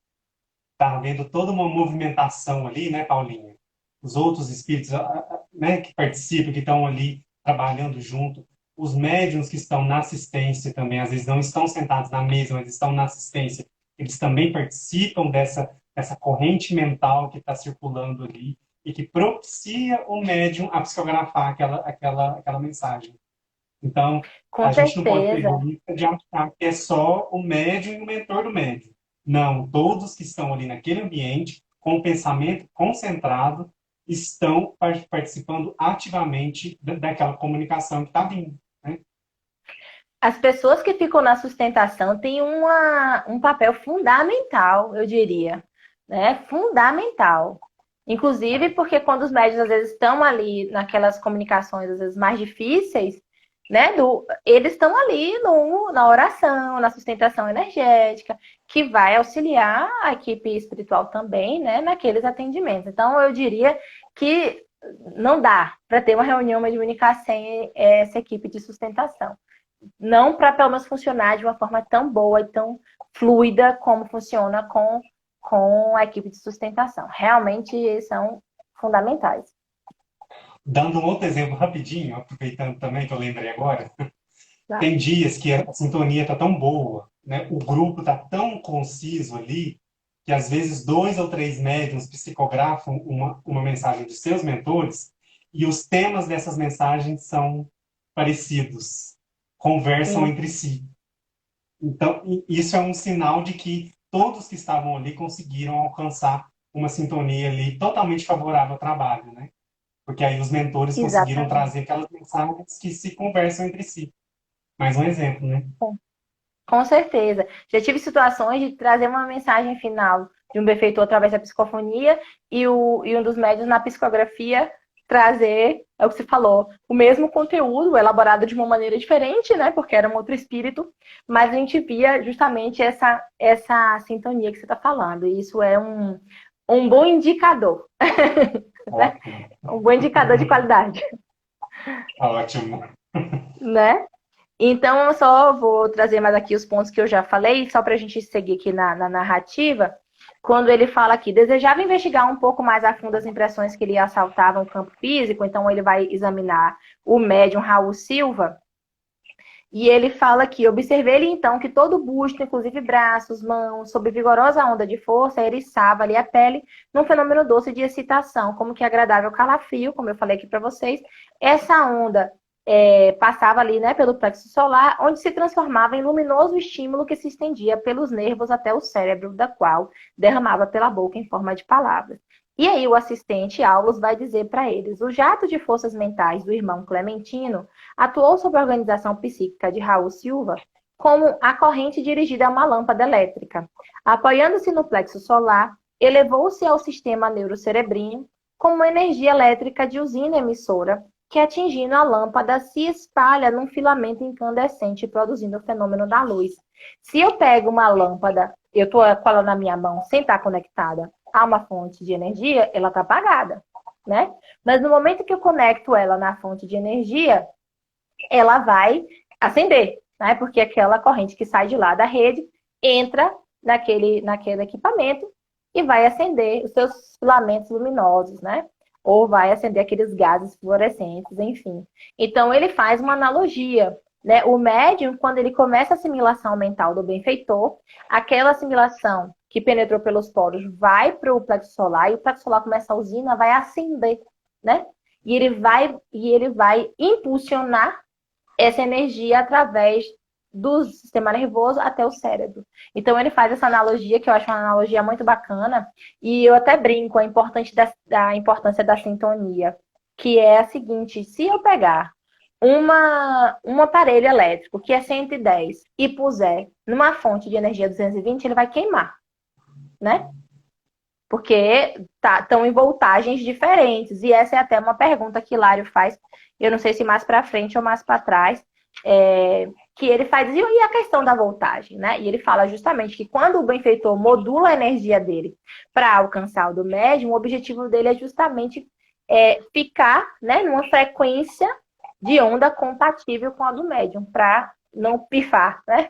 Está havendo toda uma movimentação ali, né, Paulinha? Os outros espíritos, né, que participam, que estão ali trabalhando junto, os médiums que estão na assistência também, às vezes não estão sentados na mesa, mas estão na assistência, eles também participam dessa corrente mental que está circulando ali e que propicia o médium a psicografar aquela mensagem. Então, Com a gente não pode ter certeza. egoísta de achar que é só o médium e o mentor do médium. Não, todos que estão ali naquele ambiente, com o pensamento concentrado, estão participando ativamente daquela comunicação que está vindo. Né? As pessoas que ficam na sustentação têm um papel fundamental, eu diria, né? Fundamental. Inclusive porque quando os médios às vezes estão ali naquelas comunicações às vezes mais difíceis, né? Eles estão ali na oração, na sustentação energética, que vai auxiliar a equipe espiritual também, né? Naqueles atendimentos. Então eu diria que não dá para ter uma reunião mediúnica sem essa equipe de sustentação. Não para pelo menos funcionar de uma forma tão boa e tão fluida como funciona com a equipe de sustentação. Realmente são fundamentais. Dando um outro exemplo rapidinho, aproveitando também que eu lembrei agora, Tá? tem dias que a sintonia está tão boa, né? O grupo está tão conciso ali, que às vezes 2 ou 3 médiums psicografam uma mensagem dos seus mentores e os temas dessas mensagens são parecidos, conversam Sim, entre si. Então, isso é um sinal de que todos que estavam ali conseguiram alcançar uma sintonia ali totalmente favorável ao trabalho, né? Porque aí os mentores conseguiram exatamente. trazer aquelas mensagens que se conversam entre si. Mais um exemplo, né? Com certeza. Já tive situações de trazer uma mensagem final de um benfeitor através da psicofonia e um dos médios na psicografia trazer, é o que você falou, o mesmo conteúdo, elaborado de uma maneira diferente, né? Porque era um outro espírito, mas a gente via justamente essa sintonia que você está falando. E isso é um bom indicador, né? Ótimo. Um bom indicador de qualidade, Ótimo. né? Então, eu só vou trazer mais aqui os pontos que eu já falei, só para a gente seguir aqui na narrativa. Quando ele fala aqui, desejava investigar um pouco mais a fundo as impressões que lhe assaltavam o campo físico, então ele vai examinar o médium Raul Silva, e ele fala aqui, observei-lhe então que todo o busto, inclusive braços, mãos, sob vigorosa onda de força, eriçava ali a pele num fenômeno doce de excitação, como que agradável calafrio, como eu falei aqui para vocês. Essa onda passava ali, né, pelo plexo solar, onde se transformava em luminoso estímulo que se estendia pelos nervos até o cérebro, da qual derramava pela boca em forma de palavras. E aí o assistente Aulus vai dizer para eles, o jato de forças mentais do irmão Clementino atuou sobre a organização psíquica de Raul Silva como a corrente dirigida a uma lâmpada elétrica. Apoiando-se no plexo solar, elevou-se ao sistema neurocerebrino como uma energia elétrica de usina emissora que, atingindo a lâmpada, se espalha num filamento incandescente, produzindo o fenômeno da luz. Se eu pego uma lâmpada, eu estou com ela na minha mão, sem estar conectada a uma fonte de energia, ela está apagada. né? Mas no momento que eu conecto ela na fonte de energia, ela vai acender, né? Porque aquela corrente que sai de lá da rede entra naquele equipamento e vai acender os seus filamentos luminosos, né? Ou vai acender aqueles gases fluorescentes, enfim. Então, ele faz uma analogia, né? O médium, quando ele começa a assimilação mental do benfeitor, aquela assimilação que penetrou pelos poros vai para o plexo solar e o plexo solar começa a usina, vai acender, né? E ele vai impulsionar essa energia através do sistema nervoso até o cérebro. Então ele faz essa analogia, que eu acho uma analogia muito bacana, e eu até brinco a importância da sintonia, que é a seguinte: se eu pegar um aparelho elétrico que é 110 e puser numa fonte de energia 220, ele vai queimar, né? Porque estão em voltagens diferentes. E essa é até uma pergunta que Hilário faz, eu não sei se mais para frente ou mais para trás, que ele faz, e a questão da voltagem, né? E ele fala justamente que quando o benfeitor modula a energia dele para alcançar o do médium, o objetivo dele é justamente ficar, né, numa frequência de onda compatível com a do médium, para não pifar, né?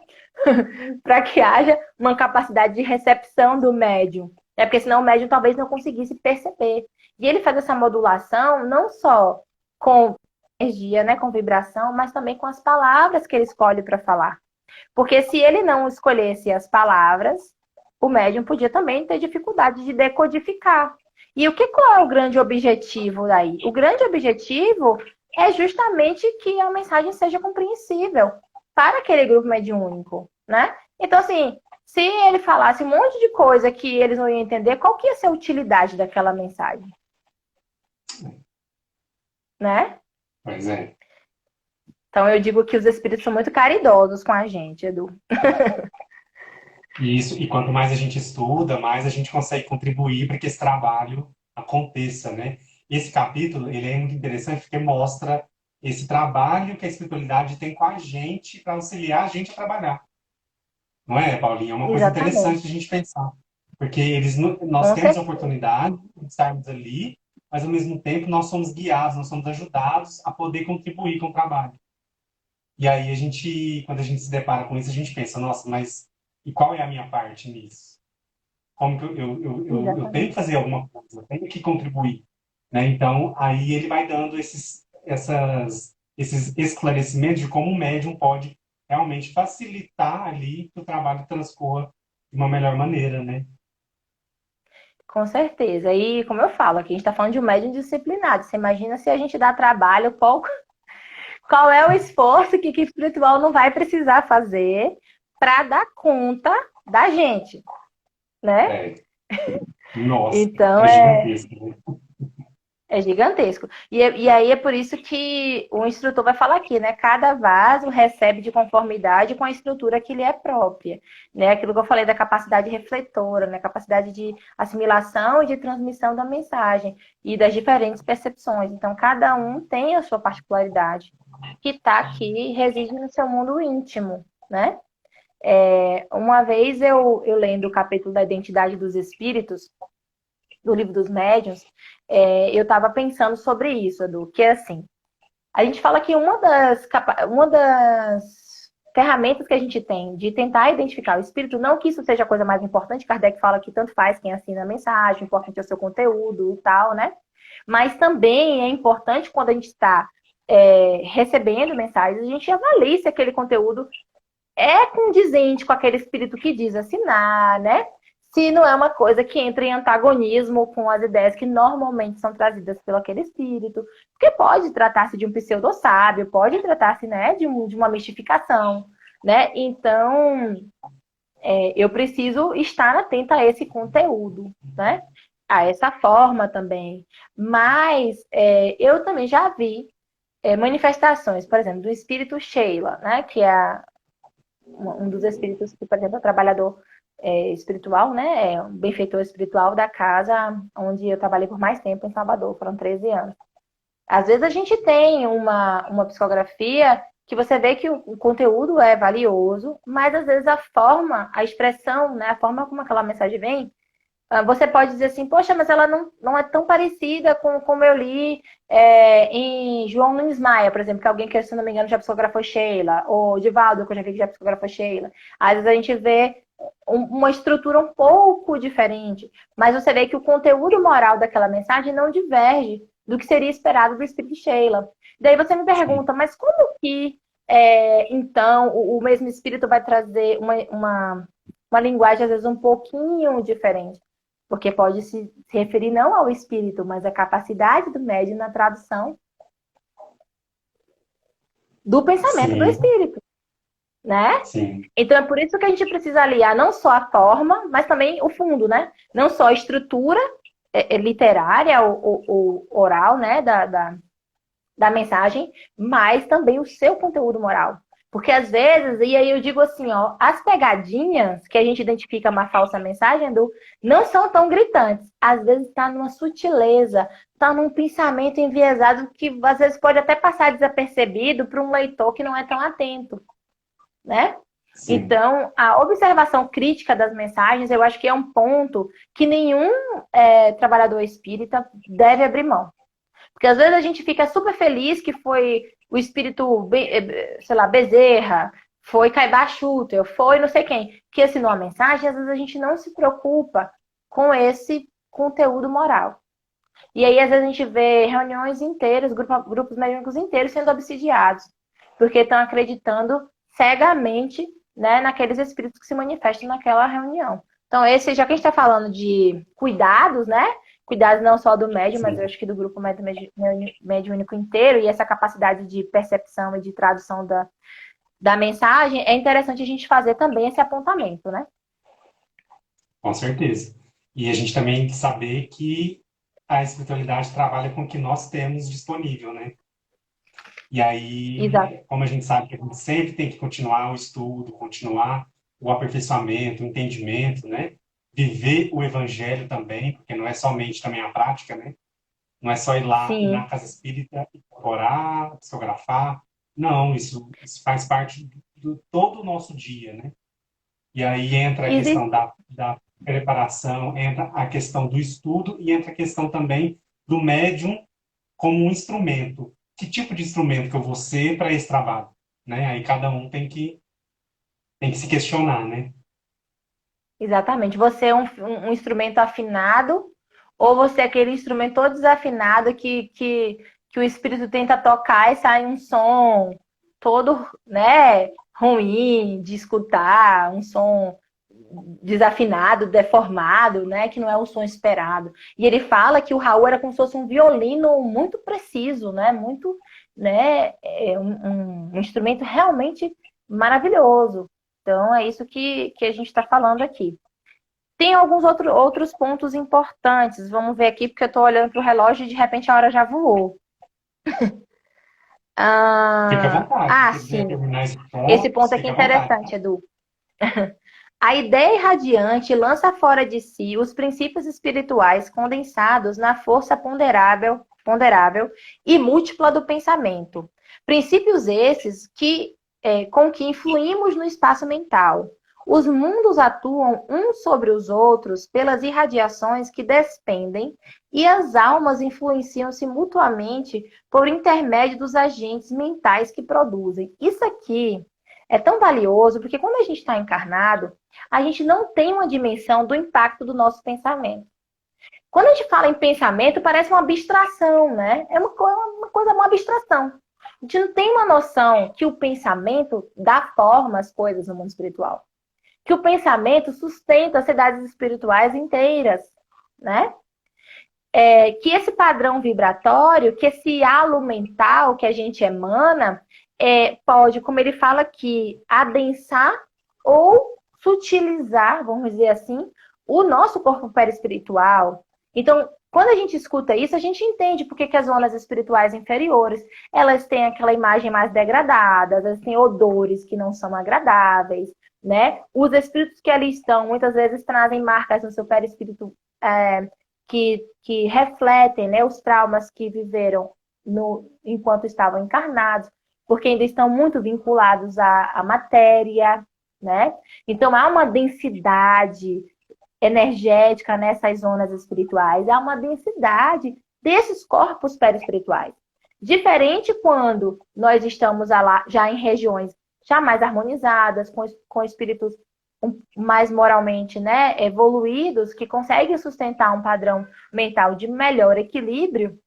Para que haja uma capacidade de recepção do médium. Porque senão o médium talvez não conseguisse perceber. E ele faz essa modulação não só com energia, né, com vibração, mas também com as palavras que ele escolhe para falar. Porque se ele não escolhesse as palavras, o médium podia também ter dificuldade de decodificar. E qual é o grande objetivo daí? O grande objetivo é justamente que a mensagem seja compreensível para aquele grupo mediúnico, né? Então, assim, se ele falasse um monte de coisa que eles não iam entender, qual que ia ser a utilidade daquela mensagem? Né? Pois é. Então, eu digo que os espíritos são muito caridosos com a gente, Edu. Isso, e quanto mais a gente estuda, mais a gente consegue contribuir para que esse trabalho aconteça, né? Esse capítulo, ele é muito interessante porque mostra esse trabalho que a espiritualidade tem com a gente para auxiliar a gente a trabalhar. Não é, Paulinha? É uma coisa interessante Exatamente. de a gente pensar. Porque nós Com temos a certeza. oportunidade de estarmos ali, mas ao mesmo tempo nós somos guiados, nós somos ajudados a poder contribuir com o trabalho. E aí quando a gente se depara com isso, a gente pensa, nossa, mas e qual é a minha parte nisso? Como que eu tenho que Exatamente. fazer alguma coisa, eu tenho que contribuir, né? Então, aí ele vai dando esses esclarecimentos de como o médium pode realmente facilitar ali que o trabalho transcorra de uma melhor maneira, né? Com certeza. E como eu falo, aqui a gente está falando de um médium disciplinado. Você imagina se a gente dá trabalho, qual é o esforço que o espiritual não vai precisar fazer para dar conta da gente, né? É, nossa, Então é gigantesco, né? é gigantesco. E aí é por isso que o instrutor vai falar aqui, né? Cada vaso recebe de conformidade com a estrutura que lhe é própria, né? Aquilo que eu falei da capacidade refletora, né? Capacidade de assimilação e de transmissão da mensagem e das diferentes percepções. Então, cada um tem a sua particularidade que está aqui, reside no seu mundo íntimo, né? Uma vez eu lendo o capítulo da identidade dos espíritos, do livro dos médiuns, eu estava pensando sobre isso, Edu, que é assim, a gente fala que uma das ferramentas que a gente tem de tentar identificar o espírito, não que isso seja a coisa mais importante, Kardec fala que tanto faz quem assina a mensagem, o importante é o seu conteúdo e tal, né? Mas também é importante quando a gente está recebendo mensagens, a gente avalie se aquele conteúdo é condizente com aquele espírito que diz assinar, né? Se não é uma coisa que entra em antagonismo com as ideias que normalmente são trazidas pelo aquele espírito. Porque pode tratar-se de um pseudo-sábio, pode tratar-se, né, de uma mistificação, né? Então, eu preciso estar atenta a esse conteúdo, né? A essa forma também. Mas eu também já vi manifestações, por exemplo, do espírito Sheila, né? Que é um dos espíritos que, por exemplo, é o trabalhador espiritual, né? É um benfeitor espiritual da casa onde eu trabalhei por mais tempo em Salvador, foram 13 anos. Às vezes a gente tem uma psicografia que você vê que o conteúdo é valioso, mas às vezes a forma, a expressão, né? A forma como aquela mensagem vem Você pode dizer assim, poxa, mas ela não é tão parecida com como eu li em João Nunes Maia, por exemplo, que é alguém que, se não me engano, já psicografou Sheila, ou Divaldo, que eu já vi que já psicografou Sheila. Às vezes a gente vê uma estrutura um pouco diferente, mas você vê que o conteúdo moral daquela mensagem não diverge do que seria esperado do espírito de Sheila. Daí você me Sim, pergunta, mas como que, então, o mesmo espírito vai trazer uma linguagem, às vezes, um pouquinho diferente? Porque pode se referir não ao espírito, mas à capacidade do médium na tradução do pensamento do sim, espírito, né? sim, Então é por isso que a gente precisa aliar não só a forma, mas também o fundo, né? Não só a estrutura literária ou oral, né, da mensagem, mas também o seu conteúdo moral. Porque às vezes, e aí eu digo assim, ó, as pegadinhas que a gente identifica uma falsa mensagem, Edu, não são tão gritantes. Às vezes está numa sutileza, está num pensamento enviesado que às vezes pode até passar desapercebido para um leitor que não é tão atento, né? sim, Então, a observação crítica das mensagens, eu acho que é um ponto que nenhum trabalhador espírita deve abrir mão. Porque às vezes a gente fica super feliz que foi o espírito, sei lá, Bezerra, foi Caibá Schutter, foi não sei quem, que assinou a mensagem, às vezes a gente não se preocupa com esse conteúdo moral. E aí, às vezes, a gente vê reuniões inteiras, grupos mediúnicos inteiros sendo obsidiados, porque estão acreditando cegamente, né, naqueles espíritos que se manifestam naquela reunião. Então, esse, já que a gente está falando de cuidados, né? Cuidados não só do médium, mas eu sim. acho que do grupo mediúnico inteiro, e essa capacidade de percepção e de tradução da mensagem, é interessante a gente fazer também esse apontamento, né? Com certeza. E a gente também tem que saber que a espiritualidade trabalha com o que nós temos disponível, né? E Exato. aí, como a gente sabe que a gente sempre tem que continuar o estudo, continuar o aperfeiçoamento, o entendimento, né? Viver o evangelho também, porque não é somente também a prática, né? Não é só ir lá na Sim. casa espírita, orar, psicografar. Não, isso faz parte do todo o nosso dia, né? E aí entra a questão Existe. da preparação, entra a questão do estudo e entra a questão também do médium como um instrumento. Que tipo de instrumento que eu vou ser para esse trabalho? Né? Aí cada um tem que se questionar, né? Exatamente. Você é um instrumento afinado ou você é aquele instrumento todo desafinado que o espírito tenta tocar e sai um som todo, né, ruim de escutar, um som desafinado, deformado, né, que não é o som esperado. E ele fala que o Raul era como se fosse um violino muito preciso, né, muito, né, um instrumento realmente maravilhoso. Então, é isso que a gente está falando aqui. Tem alguns outros pontos importantes. Vamos ver aqui, porque eu estou olhando para o relógio e de repente a hora já voou. Fica à vontade. Se você quiser Sim. terminar esse Esse ponto, ponto aqui é fica à vontade. interessante, Edu. A ideia irradiante lança fora de si os princípios espirituais condensados na força ponderável e múltipla do pensamento. Princípios esses com que influímos no espaço mental. Os mundos atuam uns sobre os outros pelas irradiações que despendem e as almas influenciam-se mutuamente por intermédio dos agentes mentais que produzem. Isso aqui é tão valioso porque quando a gente está encarnado, a gente não tem uma dimensão do impacto do nosso pensamento. Quando a gente fala em pensamento, parece uma abstração, né? É uma abstração. A gente não tem uma noção que o pensamento dá forma às coisas no mundo espiritual. Que o pensamento sustenta as cidades espirituais inteiras, né? Que esse padrão vibratório, que esse halo mental que a gente emana, pode, como ele fala aqui, adensar ou sutilizar, vamos dizer assim, o nosso corpo perispiritual. Então, quando a gente escuta isso, a gente entende por que as zonas espirituais inferiores, elas têm aquela imagem mais degradada, elas têm odores que não são agradáveis, né? Os espíritos que ali estão, muitas vezes trazem marcas no seu perispírito que refletem, né, os traumas que viveram enquanto estavam encarnados, porque ainda estão muito vinculados à matéria, né? Então há uma densidade energética nessas zonas espirituais, há uma densidade desses corpos perispirituais. Diferente quando nós estamos já em regiões já mais harmonizadas, com espíritos mais moralmente, né, evoluídos, que conseguem sustentar um padrão mental de melhor equilíbrio,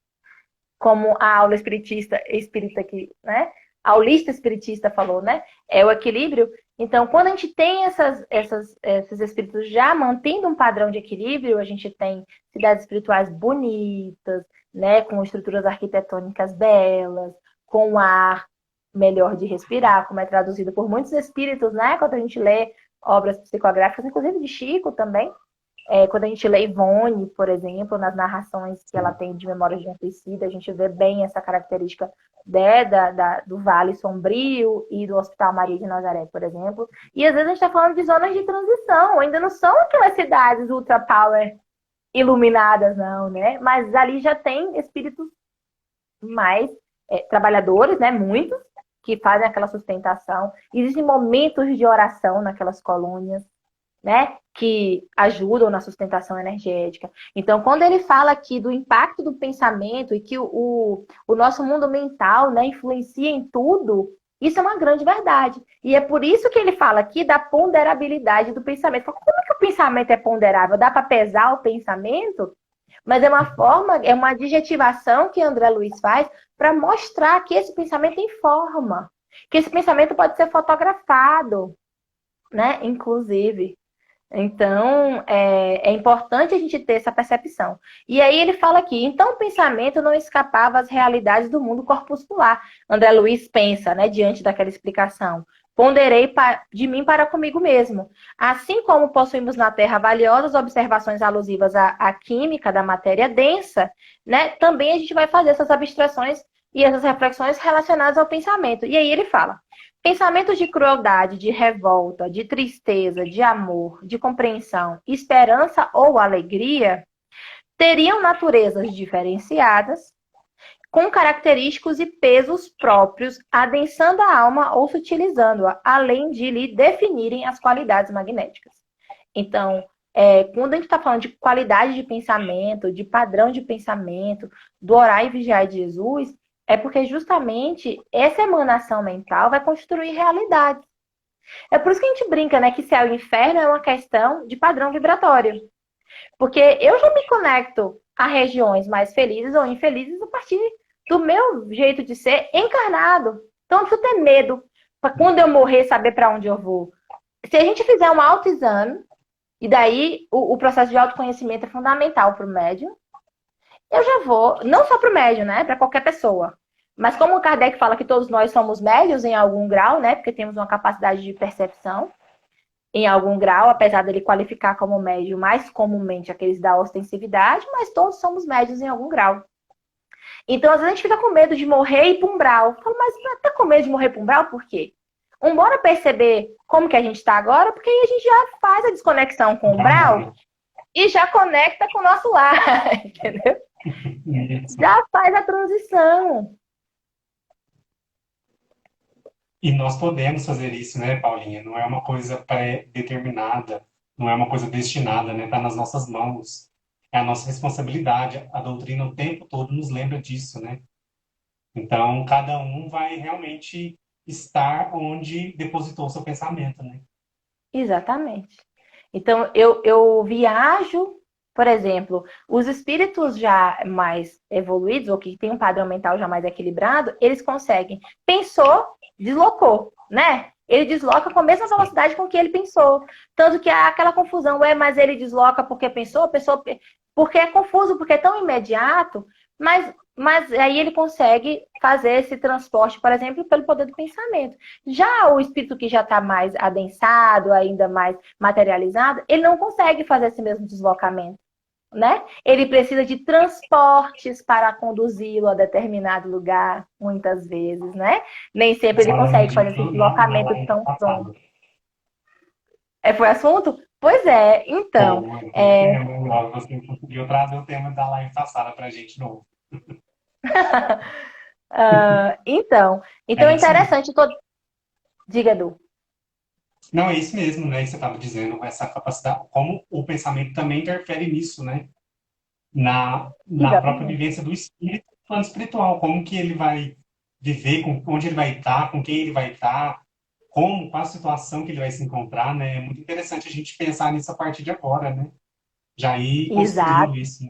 como a aula espírita que, né, a aulista espiritista falou, né, é o equilíbrio. Então, quando a gente tem esses espíritos já mantendo um padrão de equilíbrio, a gente tem cidades espirituais bonitas, né, com estruturas arquitetônicas belas, com ar melhor de respirar, como é traduzido por muitos espíritos, né, quando a gente lê obras psicográficas, inclusive de Chico também, quando a gente lê Ivone, por exemplo, nas narrações que ela tem de Memórias de um Suicida, a gente vê bem essa característica do Vale Sombrio e do Hospital Maria de Nazaré, por exemplo. E às vezes a gente está falando de zonas de transição, ainda não são aquelas cidades ultra power iluminadas, não, né? Mas ali já tem espíritos mais trabalhadores, né? Muitos, que fazem aquela sustentação. Existem momentos de oração naquelas colônias, né, que ajudam na sustentação energética. Então, quando ele fala aqui do impacto do pensamento e que o nosso mundo mental, né, influencia em tudo, isso é uma grande verdade. E é por isso que ele fala aqui da ponderabilidade do pensamento. Como que o pensamento é ponderável? Dá para pesar o pensamento? Mas é uma forma, é uma adjetivação que André Luiz faz para mostrar que esse pensamento tem forma, que esse pensamento pode ser fotografado, né, inclusive. Então, é importante a gente ter essa percepção. E aí ele fala aqui, então o pensamento não escapava às realidades do mundo corpuscular. André Luiz pensa, né, diante daquela explicação. Ponderei de mim para comigo mesmo. Assim como possuímos na Terra valiosas observações alusivas à química da matéria densa, né, também a gente vai fazer essas abstrações e essas reflexões relacionadas ao pensamento. E aí ele fala, pensamentos de crueldade, de revolta, de tristeza, de amor, de compreensão, esperança ou alegria teriam naturezas diferenciadas, com característicos e pesos próprios, adensando a alma ou sutilizando-a, além de lhe definirem as qualidades magnéticas. Então, quando a gente está falando de qualidade de pensamento, de padrão de pensamento, do orar e vigiar de Jesus, é porque justamente essa emanação mental vai construir realidade. É por isso que a gente brinca, né, que céu e inferno é uma questão de padrão vibratório. Porque eu já me conecto a regiões mais felizes ou infelizes a partir do meu jeito de ser encarnado. Então, não preciso ter medo para quando eu morrer saber para onde eu vou. Se a gente fizer um autoexame, e daí o processo de autoconhecimento é fundamental para o médium, eu já vou, não só para o médium, né? Para qualquer pessoa. Mas como o Kardec fala que todos nós somos médios em algum grau, né? Porque temos uma capacidade de percepção em algum grau, apesar dele qualificar como médium mais comumente aqueles da ostensividade, mas todos somos médios em algum grau. Então, às vezes a gente fica com medo de morrer e ir para um umbral. Eu falo, mas tá com medo de morrer para um umbral por quê? Bora perceber como que a gente está agora, porque aí a gente já faz a desconexão com o umbral e já conecta com o nosso lar, entendeu? Já faz a transição. E nós podemos fazer isso, né, Paulinha? Não é uma coisa pré-determinada, não é uma coisa destinada, né? Está nas nossas mãos. É a nossa responsabilidade. A doutrina o tempo todo nos lembra disso, né? Então, cada um vai realmente estar onde depositou o seu pensamento, né? Exatamente. Então, eu viajo, por exemplo, os espíritos já mais evoluídos, ou que têm um padrão mental já mais equilibrado, eles conseguem. Pensou, deslocou, né? Ele desloca com a mesma velocidade com que ele pensou. Tanto que há aquela confusão, mas ele desloca porque pensou, porque é confuso, porque é tão imediato, mas aí ele consegue fazer esse transporte, por exemplo, pelo poder do pensamento. Já o espírito que já está mais adensado, ainda mais materializado, ele não consegue fazer esse mesmo deslocamento, né? Ele precisa de transportes para conduzi-lo a determinado lugar, muitas vezes, né? Nem sempre ele consegue fazer esse deslocamento tão pronto. Foi assunto? Pois é, então. Você conseguiu trazer o tema da live passada para a gente novo. Então é interessante. Diga, Edu. Não, é isso mesmo, né? Que você estava dizendo, essa capacidade, como o pensamento também interfere nisso, né? Na própria Exatamente. vivência do espírito, no plano espiritual, como que ele vai viver, onde ele vai estar, com quem ele vai estar, como, qual a situação que ele vai se encontrar, né? É muito interessante a gente pensar nisso a partir de agora, né? Já ir construindo Exato. isso.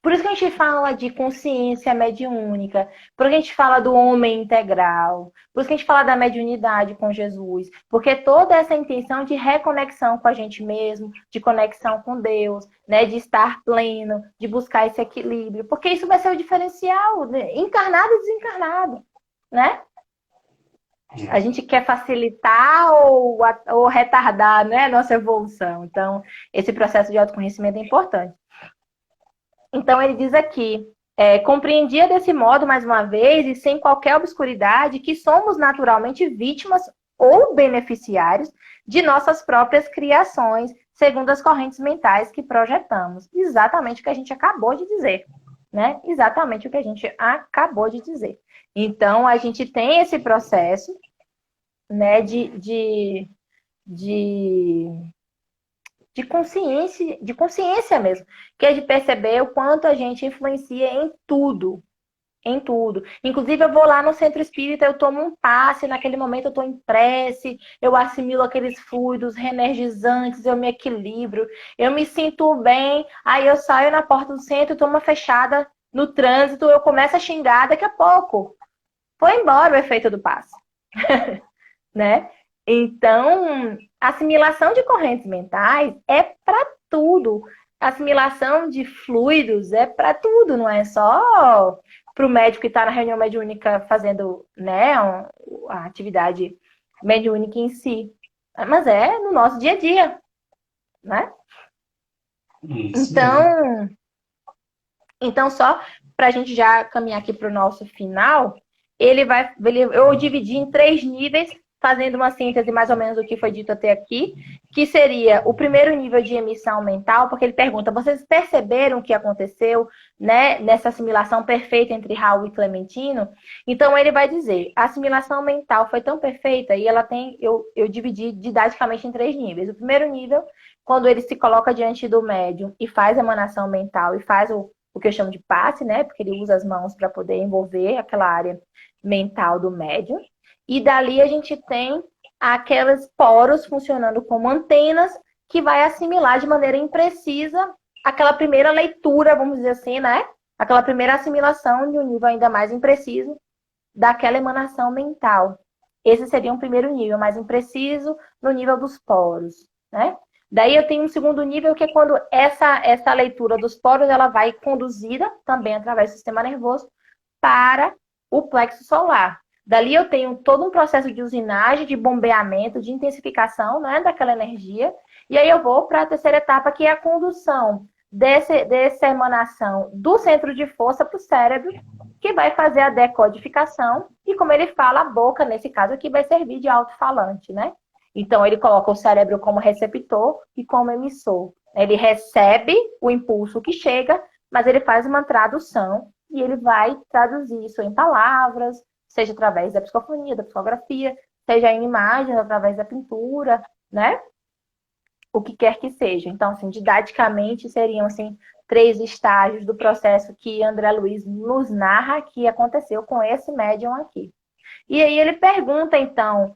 Por isso que a gente fala de consciência mediúnica, por isso que a gente fala do homem integral, por isso que a gente fala da mediunidade com Jesus, porque toda essa intenção de reconexão com a gente mesmo, de conexão com Deus, né, de estar pleno, de buscar esse equilíbrio, porque isso vai ser o diferencial, né, encarnado e desencarnado, né? A gente quer facilitar ou retardar, né, a nossa evolução. Então, esse processo de autoconhecimento é importante. Então, ele diz aqui: compreendia desse modo, mais uma vez, e sem qualquer obscuridade, que somos naturalmente vítimas ou beneficiários de nossas próprias criações, segundo as correntes mentais que projetamos. Exatamente o que a gente acabou de dizer, né? Exatamente o que a gente acabou de dizer. Então, a gente tem esse processo, né, de de consciência mesmo, que é de perceber o quanto a gente influencia em tudo, em tudo. Inclusive, eu vou lá no centro espírita, eu tomo um passe, naquele momento eu estou em prece, eu assimilo aqueles fluidos reenergizantes, eu me equilibro, eu me sinto bem, aí eu saio na porta do centro, tomo uma fechada no trânsito, eu começo a xingar, daqui a pouco foi embora o efeito do passe, né? Então, assimilação de correntes mentais é para tudo. Assimilação de fluidos é para tudo, não é só para o médico que está na reunião mediúnica fazendo, né, a atividade mediúnica em si, mas é no nosso dia a dia, né? Isso mesmo. Então, então só para a gente já caminhar aqui para o nosso final, eu dividi em três níveis, fazendo uma síntese mais ou menos do que foi dito até aqui, que seria o primeiro nível de emissão mental, porque ele pergunta: vocês perceberam o que aconteceu, né, nessa assimilação perfeita entre Raul e Clementino? Então ele vai dizer: a assimilação mental foi tão perfeita, e ela tem, eu dividi didaticamente em três níveis. O primeiro nível, quando ele se coloca diante do médium e faz a emanação mental e faz o que eu chamo de passe, né? Porque ele usa as mãos para poder envolver aquela área mental do médium. E dali a gente tem aqueles poros funcionando como antenas que vai assimilar de maneira imprecisa aquela primeira leitura, vamos dizer assim, né? Aquela primeira assimilação de um nível ainda mais impreciso daquela emanação mental. Esse seria um primeiro nível, mais impreciso no nível dos poros, né? Daí eu tenho um segundo nível, que é quando essa leitura dos poros ela vai conduzida também através do sistema nervoso para o plexo solar. Dali eu tenho todo um processo de usinagem, de bombeamento, de intensificação, né, daquela energia. E aí eu vou para a terceira etapa, que é a condução dessa emanação do centro de força para o cérebro, que vai fazer a decodificação. E como ele fala, a boca, nesse caso aqui, vai servir de alto-falante, né? Então, ele coloca o cérebro como receptor e como emissor. Ele recebe o impulso que chega, mas ele faz uma tradução e ele vai traduzir isso em palavras, seja através da psicofonia, da psicografia, seja em imagens, através da pintura, né? O que quer que seja. Então, assim, didaticamente seriam, assim, três estágios do processo que André Luiz nos narra que aconteceu com esse médium aqui. E aí ele pergunta, então,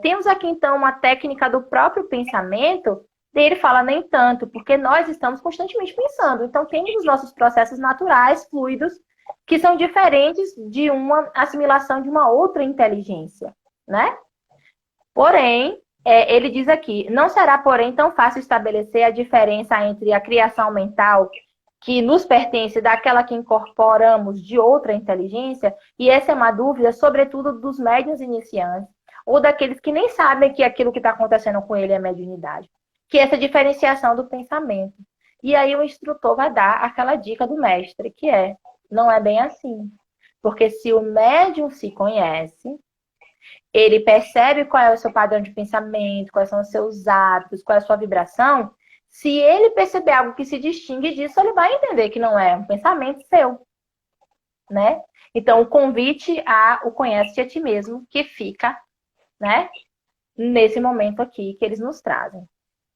temos aqui, então, uma técnica do próprio pensamento? Daí ele fala: nem tanto, porque nós estamos constantemente pensando. Então, temos os nossos processos naturais, fluidos, que são diferentes de uma assimilação de uma outra inteligência, né? Porém, ele diz aqui: não será, porém, tão fácil estabelecer a diferença entre a criação mental que nos pertence daquela que incorporamos de outra inteligência, e essa é uma dúvida, sobretudo, dos médiuns iniciantes, ou daqueles que nem sabem que aquilo que está acontecendo com ele é mediunidade, que é essa diferenciação do pensamento. E aí o instrutor vai dar aquela dica do mestre, que não é bem assim. Porque se o médium se conhece, ele percebe qual é o seu padrão de pensamento, quais são os seus hábitos, qual é a sua vibração. Se ele perceber algo que se distingue disso, ele vai entender que não é um pensamento seu, né? Então, o convite a o conhece a ti mesmo, que fica, né, nesse momento aqui que eles nos trazem.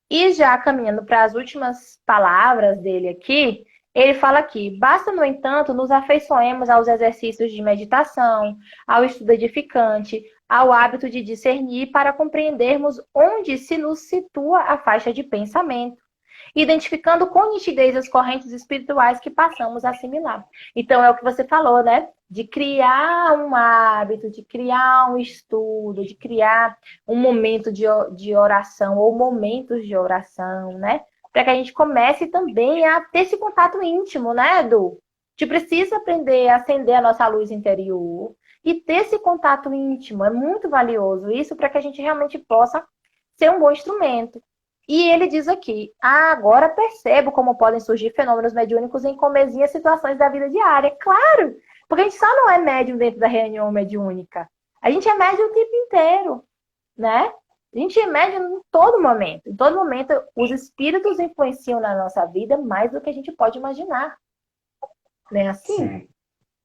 E já caminhando para as últimas palavras dele aqui, ele fala aqui: basta, no entanto, nos afeiçoemos aos exercícios de meditação, ao estudo edificante, ao hábito de discernir para compreendermos onde se nos situa a faixa de pensamento, identificando com nitidez as correntes espirituais que passamos a assimilar. Então, é o que você falou, né? De criar um hábito, de criar um estudo, de criar um momento de oração ou momentos de oração, né? Para que a gente comece também a ter esse contato íntimo, né, Edu? A gente precisa aprender a acender a nossa luz interior e ter esse contato íntimo. É muito valioso isso para que a gente realmente possa ser um bom instrumento. E ele diz aqui: agora percebo como podem surgir fenômenos mediúnicos em comezinhas situações da vida diária. Claro, porque a gente só não é médium dentro da reunião mediúnica. A gente é médium o tempo inteiro, né? A gente é médium em todo momento. Em todo momento, os espíritos influenciam na nossa vida mais do que a gente pode imaginar. Não é assim? Sim,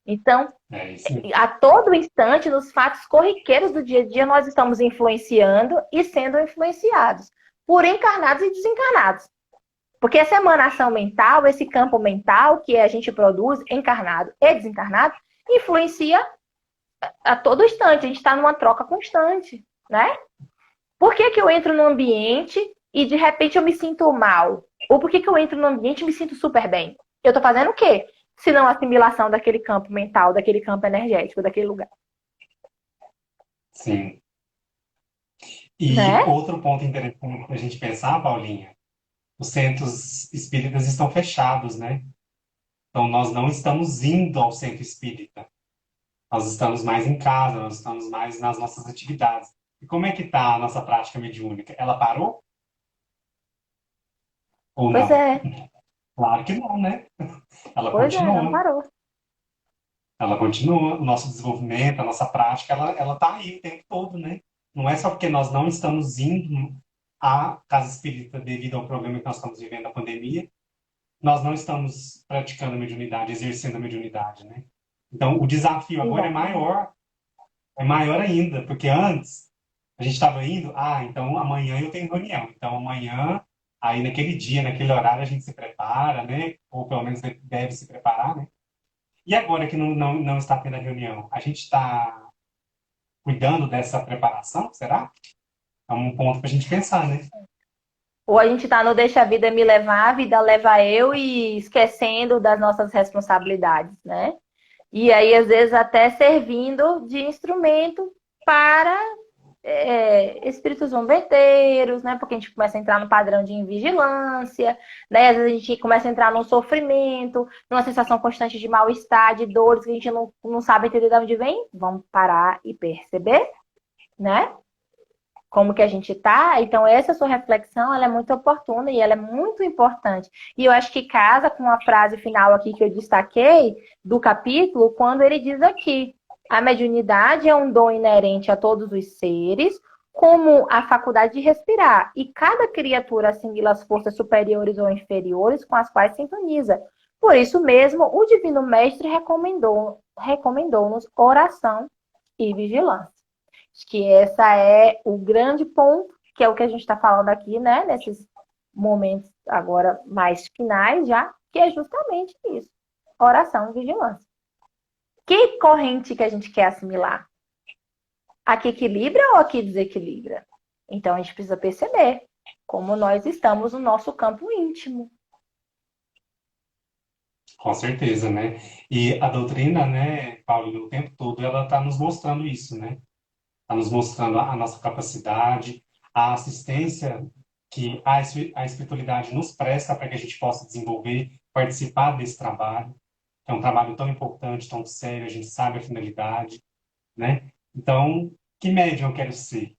Então, é isso. a todo instante, nos fatos corriqueiros do dia a dia, nós estamos influenciando e sendo influenciados por encarnados e desencarnados. Porque essa emanação mental, esse campo mental que a gente produz, encarnado e desencarnado, influencia a todo instante. A gente está numa troca constante, né? Por que que eu entro no ambiente e de repente eu me sinto mal? Ou por que que eu entro no ambiente e me sinto super bem? Eu estou fazendo o quê? Se não a assimilação daquele campo mental, daquele campo energético, daquele lugar. Sim. E Né? outro ponto interessante para a gente pensar, Paulinha, os centros espíritas estão fechados, né? Então, nós não estamos indo ao centro espírita. Nós estamos mais em casa, nós estamos mais nas nossas atividades. E como é que está a nossa prática mediúnica? Ela parou ou Pois não? é, Claro que não, né? Ela pois é, não continua. parou. Ela continua. O nosso desenvolvimento, a nossa prática, ela está aí o tempo todo, né? Não é só porque nós não estamos indo à casa espírita devido ao problema que nós estamos vivendo, a pandemia, nós não estamos praticando a mediunidade, exercendo a mediunidade, né? Então, o desafio agora Exatamente. é maior ainda, porque antes a gente estava indo, então amanhã eu tenho reunião, então amanhã, aí naquele dia, naquele horário a gente se prepara, né? Ou pelo menos deve se preparar, né? E agora que não está tendo a reunião, a gente está cuidando dessa preparação, será? É um ponto para a gente pensar, né? Ou a gente tá no deixa a vida me levar, a vida leva eu e esquecendo das nossas responsabilidades, né? E aí, às vezes, até servindo de instrumento para espíritos zombeteiros, né? Porque a gente começa a entrar no padrão de invigilância, né? Às vezes a gente começa a entrar num sofrimento, numa sensação constante de mal-estar, de dores que a gente não sabe entender de onde vem. Vamos parar e perceber, né? Como que a gente tá. Então, essa sua reflexão, ela é muito oportuna e ela é muito importante. E eu acho que casa com a frase final aqui que eu destaquei do capítulo, quando ele diz aqui: a mediunidade é um dom inerente a todos os seres, como a faculdade de respirar, e cada criatura assimila as forças superiores ou inferiores com as quais sintoniza. Por isso mesmo, o Divino Mestre recomendou-nos oração e vigilância. Acho que essa é o grande ponto, que é o que a gente está falando aqui, né? Nesses momentos agora mais finais já, que é justamente isso. Oração e vigilância. Que corrente que a gente quer assimilar? A que equilibra ou a que desequilibra? Então a gente precisa perceber como nós estamos no nosso campo íntimo. Com certeza, né? E a doutrina, né, Paulo, o tempo todo ela está nos mostrando isso, né? Está nos mostrando a nossa capacidade, a assistência que a espiritualidade nos presta para que a gente possa desenvolver, participar desse trabalho, que é um trabalho tão importante, tão sério, a gente sabe a finalidade, né? Então, que médium eu quero ser?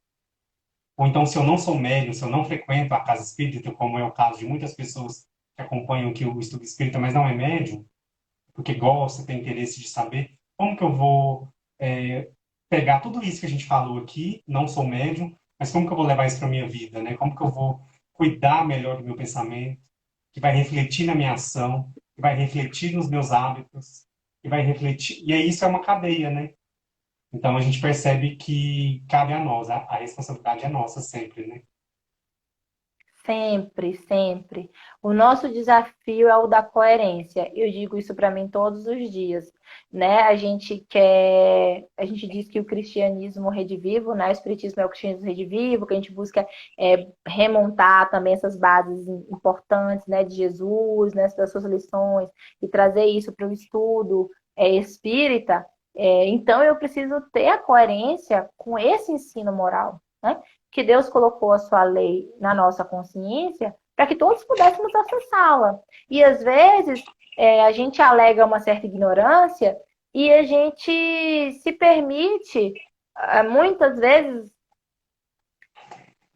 Ou então, se eu não sou médium, se eu não frequento a casa espírita, como é o caso de muitas pessoas que acompanham aqui o estudo espírita, mas não é médium, porque gosta, tem interesse de saber, como que eu vou pegar tudo isso que a gente falou aqui, não sou médium, mas como que eu vou levar isso para minha vida, né? Como que eu vou cuidar melhor do meu pensamento, que vai refletir na minha ação, que vai refletir nos meus hábitos, que vai refletir... E aí isso é uma cadeia, né? Então a gente percebe que cabe a nós, a responsabilidade é nossa sempre, né? Sempre, sempre. O nosso desafio é o da coerência. Eu digo isso para mim todos os dias, né? A gente diz que o cristianismo redivivo, né? O espiritismo é o cristianismo redivivo, que a gente busca remontar também essas bases importantes, né, de Jesus, né, das suas lições e trazer isso para o estudo espírita. Então eu preciso ter a coerência com esse ensino moral, né? Que Deus colocou a sua lei na nossa consciência para que todos pudéssemos acessá-la. E às vezes a gente alega uma certa ignorância e a gente se permite, muitas vezes,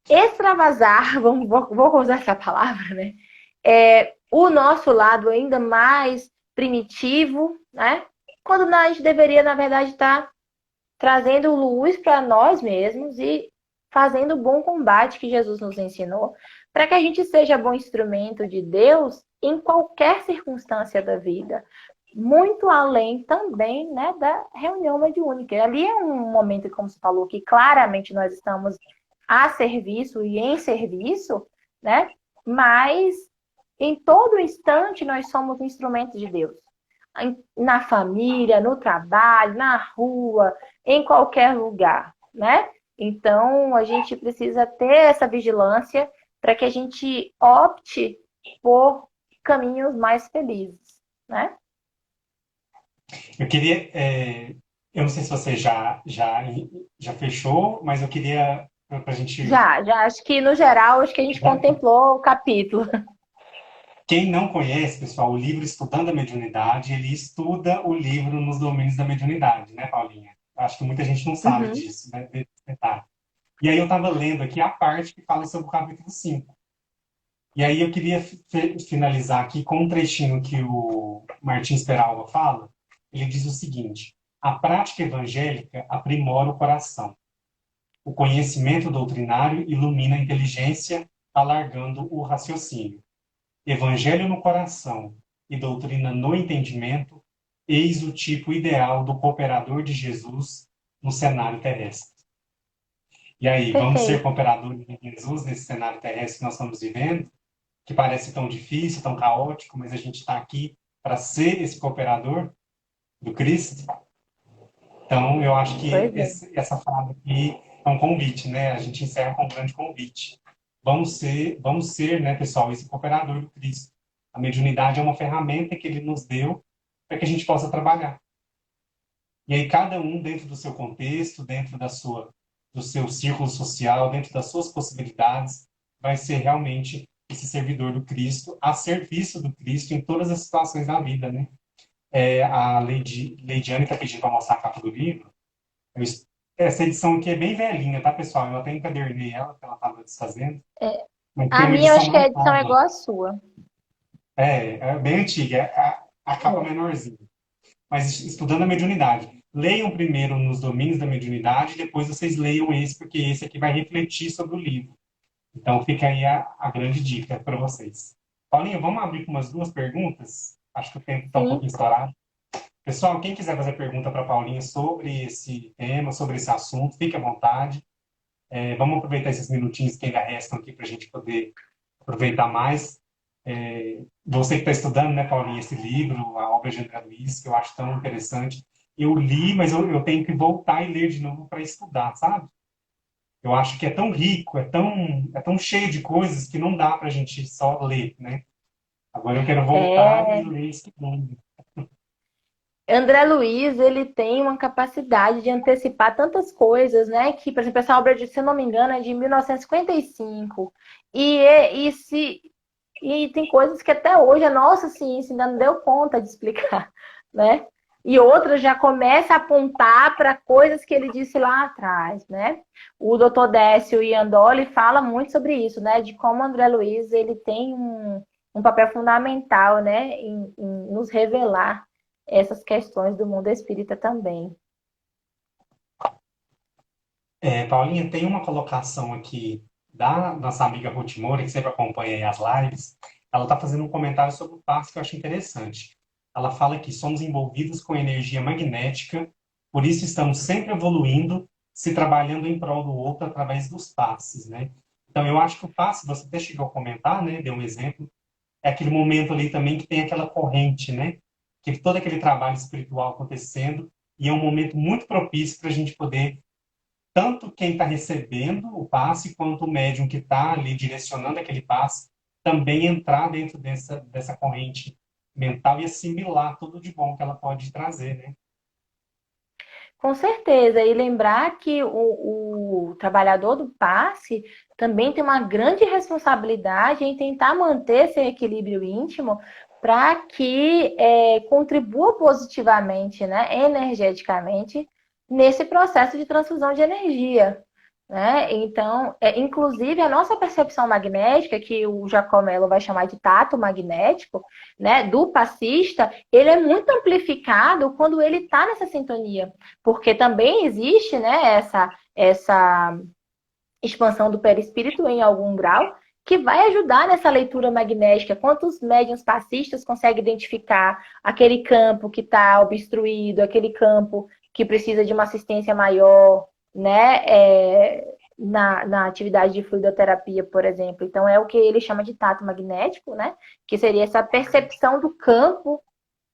extravasar, vou usar essa palavra, né? O nosso lado ainda mais primitivo, né? Quando a gente deveria, na verdade, estar trazendo luz para nós mesmos e fazendo o bom combate que Jesus nos ensinou, para que a gente seja bom instrumento de Deus em qualquer circunstância da vida, muito além também, né, da reunião mediúnica. Ali é um momento, como você falou, que claramente nós estamos a serviço e em serviço, né? Mas em todo instante nós somos instrumentos de Deus. Na família, no trabalho, na rua, em qualquer lugar, né? Então, a gente precisa ter essa vigilância para que a gente opte por caminhos mais felizes, né? Eu queria, eu não sei se você já fechou, mas eu queria para a gente. Já acho que no geral, acho que a gente contemplou o capítulo. Quem não conhece, pessoal, o livro Estudando a Mediunidade, ele estuda o livro nos domínios da mediunidade, né, Paulinha? Acho que muita gente não sabe Uhum. disso, né, desse detalhe. E aí eu estava lendo aqui a parte que fala sobre o capítulo 5. E aí eu queria finalizar aqui com um trechinho que o Martins Peralva fala. Ele diz o seguinte: a prática evangélica aprimora o coração. O conhecimento doutrinário ilumina a inteligência, alargando o raciocínio. Evangelho no coração e doutrina no entendimento, eis o tipo ideal do cooperador de Jesus no cenário terrestre. E aí, vamos ser Perfeito. cooperadores de Jesus nesse cenário terrestre que nós estamos vivendo, que parece tão difícil, tão caótico, mas a gente está aqui para ser esse cooperador do Cristo? Então, eu acho que Pois é. essa frase aqui é um convite, né? A gente encerra com um grande convite. Vamos ser, né, pessoal, esse cooperador do Cristo. A mediunidade é uma ferramenta que ele nos deu para que a gente possa trabalhar. E aí cada um dentro do seu contexto, dentro do seu círculo social, dentro das suas possibilidades, vai ser realmente esse servidor do Cristo, a serviço do Cristo em todas as situações da vida, né? A Leidiane está pedindo para mostrar a capa do livro. Eu, essa edição aqui é bem velhinha, tá, pessoal? Eu até encadernei ela, que ela estava desfazendo. Mas tem A uma minha, eu edição acho que a mais edição é nova. igual à sua. É bem antiga, a capa É. menorzinha. Mas estudando a mediunidade. Leiam primeiro nos domínios da mediunidade, depois vocês leiam esse, porque esse aqui vai refletir sobre o livro. Então fica aí a grande dica para vocês. Paulinho, vamos abrir com umas duas perguntas? Acho que o tempo está um Sim, pouquinho estourado. Pessoal, quem quiser fazer pergunta para a Paulinha sobre esse tema, sobre esse assunto, fique à vontade. Vamos aproveitar esses minutinhos que ainda restam aqui para a gente poder aproveitar mais. Você que está estudando, né, Paulinha, esse livro, a obra de André Luiz, que eu acho tão interessante. Eu li, mas eu tenho que voltar e ler de novo para estudar, sabe? Eu acho que é tão rico, é tão cheio de coisas que não dá para a gente só ler, né? Agora eu quero voltar e é. ler esse livro. André Luiz, ele tem uma capacidade de antecipar tantas coisas, né? Que, por exemplo, essa obra, se eu não me engano, é de 1955. E tem coisas que até hoje a nossa ciência ainda não deu conta de explicar, né? E outras já começa a apontar para coisas que ele disse lá atrás, né? O Dr. Décio Iandoli fala muito sobre isso, né? De como André Luiz ele tem um papel fundamental, né? Em nos revelar essas questões do mundo espírita também. Paulinha, tem uma colocação aqui da nossa amiga Ruth Moura, que sempre acompanha aí as lives. Ela está fazendo um comentário sobre o passe que eu acho interessante. Ela fala que somos envolvidos com energia magnética Por isso estamos sempre evoluindo, se trabalhando em prol do outro através dos passes, né? Então, eu acho que o passe, você até chegou a comentar, né? Deu um exemplo, é aquele momento ali também que tem aquela corrente, né? Que todo aquele trabalho espiritual acontecendo, e é um momento muito propício para a gente poder, tanto quem está recebendo o passe, quanto o médium que está ali direcionando aquele passe, também entrar dentro dessa corrente mental e assimilar tudo de bom que ela pode trazer, né? Com certeza, e lembrar que o trabalhador do passe também tem uma grande responsabilidade em tentar manter esse equilíbrio íntimo para que contribua positivamente, né, energeticamente, nesse processo de transfusão de energia. Né? Então, inclusive, a nossa percepção magnética, que o Giacomello vai chamar de tato magnético, né, do passista, ele é muito amplificado quando ele está nessa sintonia, porque também existe, né, essa expansão do perispírito em algum grau, que vai ajudar nessa leitura magnética. Quantos médiuns passistas conseguem identificar aquele campo que está obstruído, aquele campo que precisa de uma assistência maior, né? Na atividade de fluidoterapia, por exemplo. Então, é o que ele chama de tato magnético, né? Que seria essa percepção do campo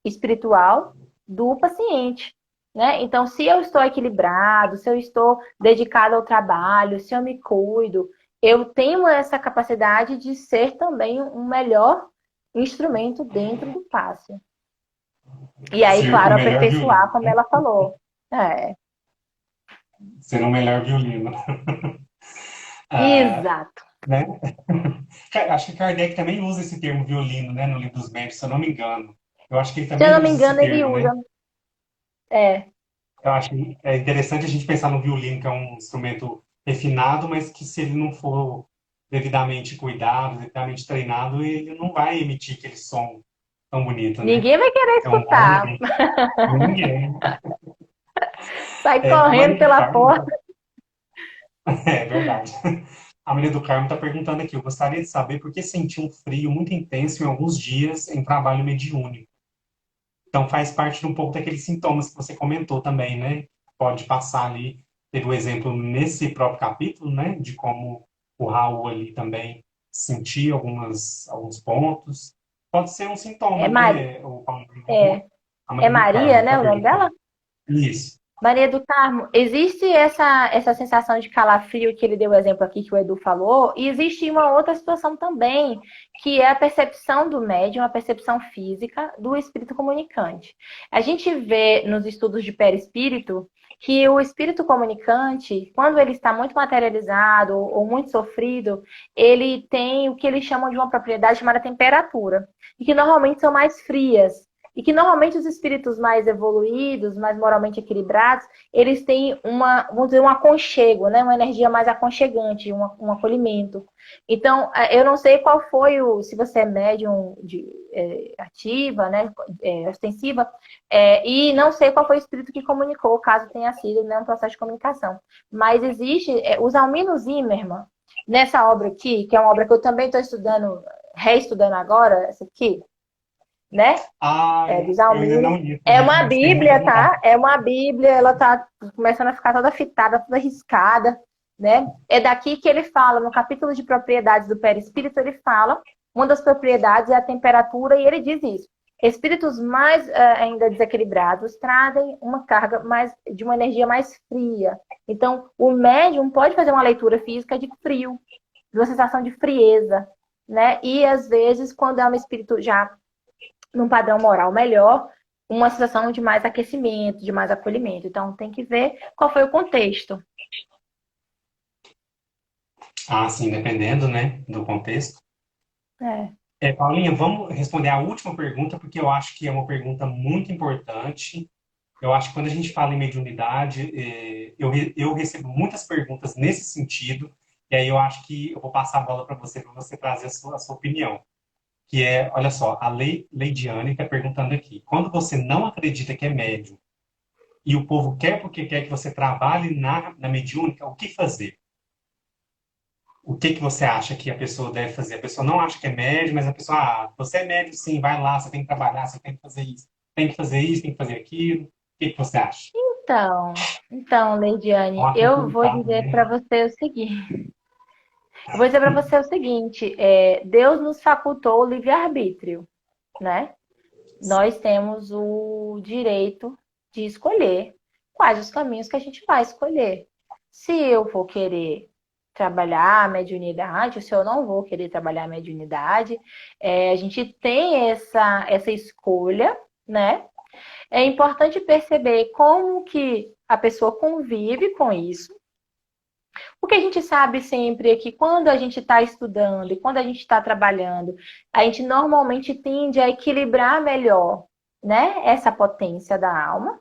espiritual do paciente. Né? Então, se eu estou equilibrado, se eu estou dedicado ao trabalho, se eu me cuido, eu tenho essa capacidade de ser também um melhor instrumento dentro do passe. E aí, Ser o claro, melhor violino, aperfeiçoar, como né? ela falou. É, Ser o melhor violino. Ah, exato. né? Acho que Kardec também usa esse termo violino, né, no Livro dos Médiuns, se eu não me engano. Eu acho que ele Se eu também não me usa esse engano, ele termo, usa. né? É, Eu acho que é interessante a gente pensar no violino, que é um instrumento refinado, mas que se ele não for devidamente cuidado, devidamente treinado, ele não vai emitir aquele som tão bonito, né? ninguém vai querer É um escutar. órgão. Ninguém. Sai A correndo Maria do pela Carmo, porta. é verdade. A Maria do Carmo está perguntando aqui, eu gostaria de saber por que senti um frio muito intenso em alguns dias em trabalho mediúnico. Então faz parte de um pouco daqueles sintomas que você comentou também, né? Pode passar ali, teve um exemplo nesse próprio capítulo, né? De como o Raul ali também sentia alguns pontos. Pode ser um É, sintoma, Mari, né? O Paulo, é, a é Maria do Maria, Carmo né, está o nome dela? perguntando. Isso. Maria do Carmo, existe essa sensação de calafrio que ele deu o exemplo aqui, que o Edu falou, e existe uma outra situação também, que é a percepção do médium, a percepção física do espírito comunicante. A gente vê nos estudos de perispírito que o espírito comunicante, quando ele está muito materializado ou muito sofrido, ele tem o que eles chamam de uma propriedade chamada temperatura, e que normalmente são mais frias. E que normalmente os espíritos mais evoluídos, mais moralmente equilibrados, eles têm vamos dizer, um aconchego, né? Uma energia mais aconchegante, um acolhimento. Então, eu não sei qual foi se você é médium ativa, né? Ostensiva, e não sei qual foi o espírito que comunicou, caso tenha sido, né, um processo de comunicação. Mas existe, os Almino Zimmermann, nessa obra aqui, que é uma obra que eu também estou estudando, reestudando agora, essa aqui, né? Ah, Dos eu ainda Almiro. não li É também, uma mas tem muita Bíblia, vontade. tá? É uma Bíblia, ela tá começando a ficar toda fitada, toda riscada, né? É daqui que ele fala, no capítulo de propriedades do perispírito, ele fala, uma das propriedades é a temperatura, e ele diz isso. Espíritos mais ainda desequilibrados trazem uma carga mais de uma energia mais fria. Então, o médium pode fazer uma leitura física de frio, de uma sensação de frieza, né? E às vezes, quando é um espírito já num padrão moral melhor, uma sensação de mais aquecimento, de mais acolhimento. Então, tem que ver qual foi o contexto. Ah, sim, dependendo, né, do contexto. É. Paulinha, vamos responder a última pergunta, porque eu acho que é uma pergunta muito importante. Eu acho que quando a gente fala em mediunidade, eu recebo muitas perguntas nesse sentido, e aí eu acho que eu vou passar a bola para você trazer a sua opinião. Que é, olha só, a Leidiane está perguntando aqui. Quando você não acredita que é médium e o povo quer porque quer que você trabalhe na mediúnica, o que fazer? O que você acha que a pessoa deve fazer? A pessoa não acha que é médium, mas a pessoa, você é médium sim, vai lá, você tem que trabalhar, você tem que fazer isso, tem que fazer isso, tem que fazer aquilo. O que você acha? Então, Leidiane, Uma eu vou complicada, dizer né? para você o seguinte. Eu vou dizer para você o seguinte, Deus nos facultou o livre-arbítrio, né? Nós temos o direito de escolher quais os caminhos que a gente vai escolher. Se eu vou querer trabalhar a mediunidade, ou se eu não vou querer trabalhar a mediunidade, a gente tem essa escolha, né? É importante perceber como que a pessoa convive com isso. O que a gente sabe sempre é que quando a gente está estudando e quando a gente está trabalhando, a gente normalmente tende a equilibrar melhor, né, essa potência da alma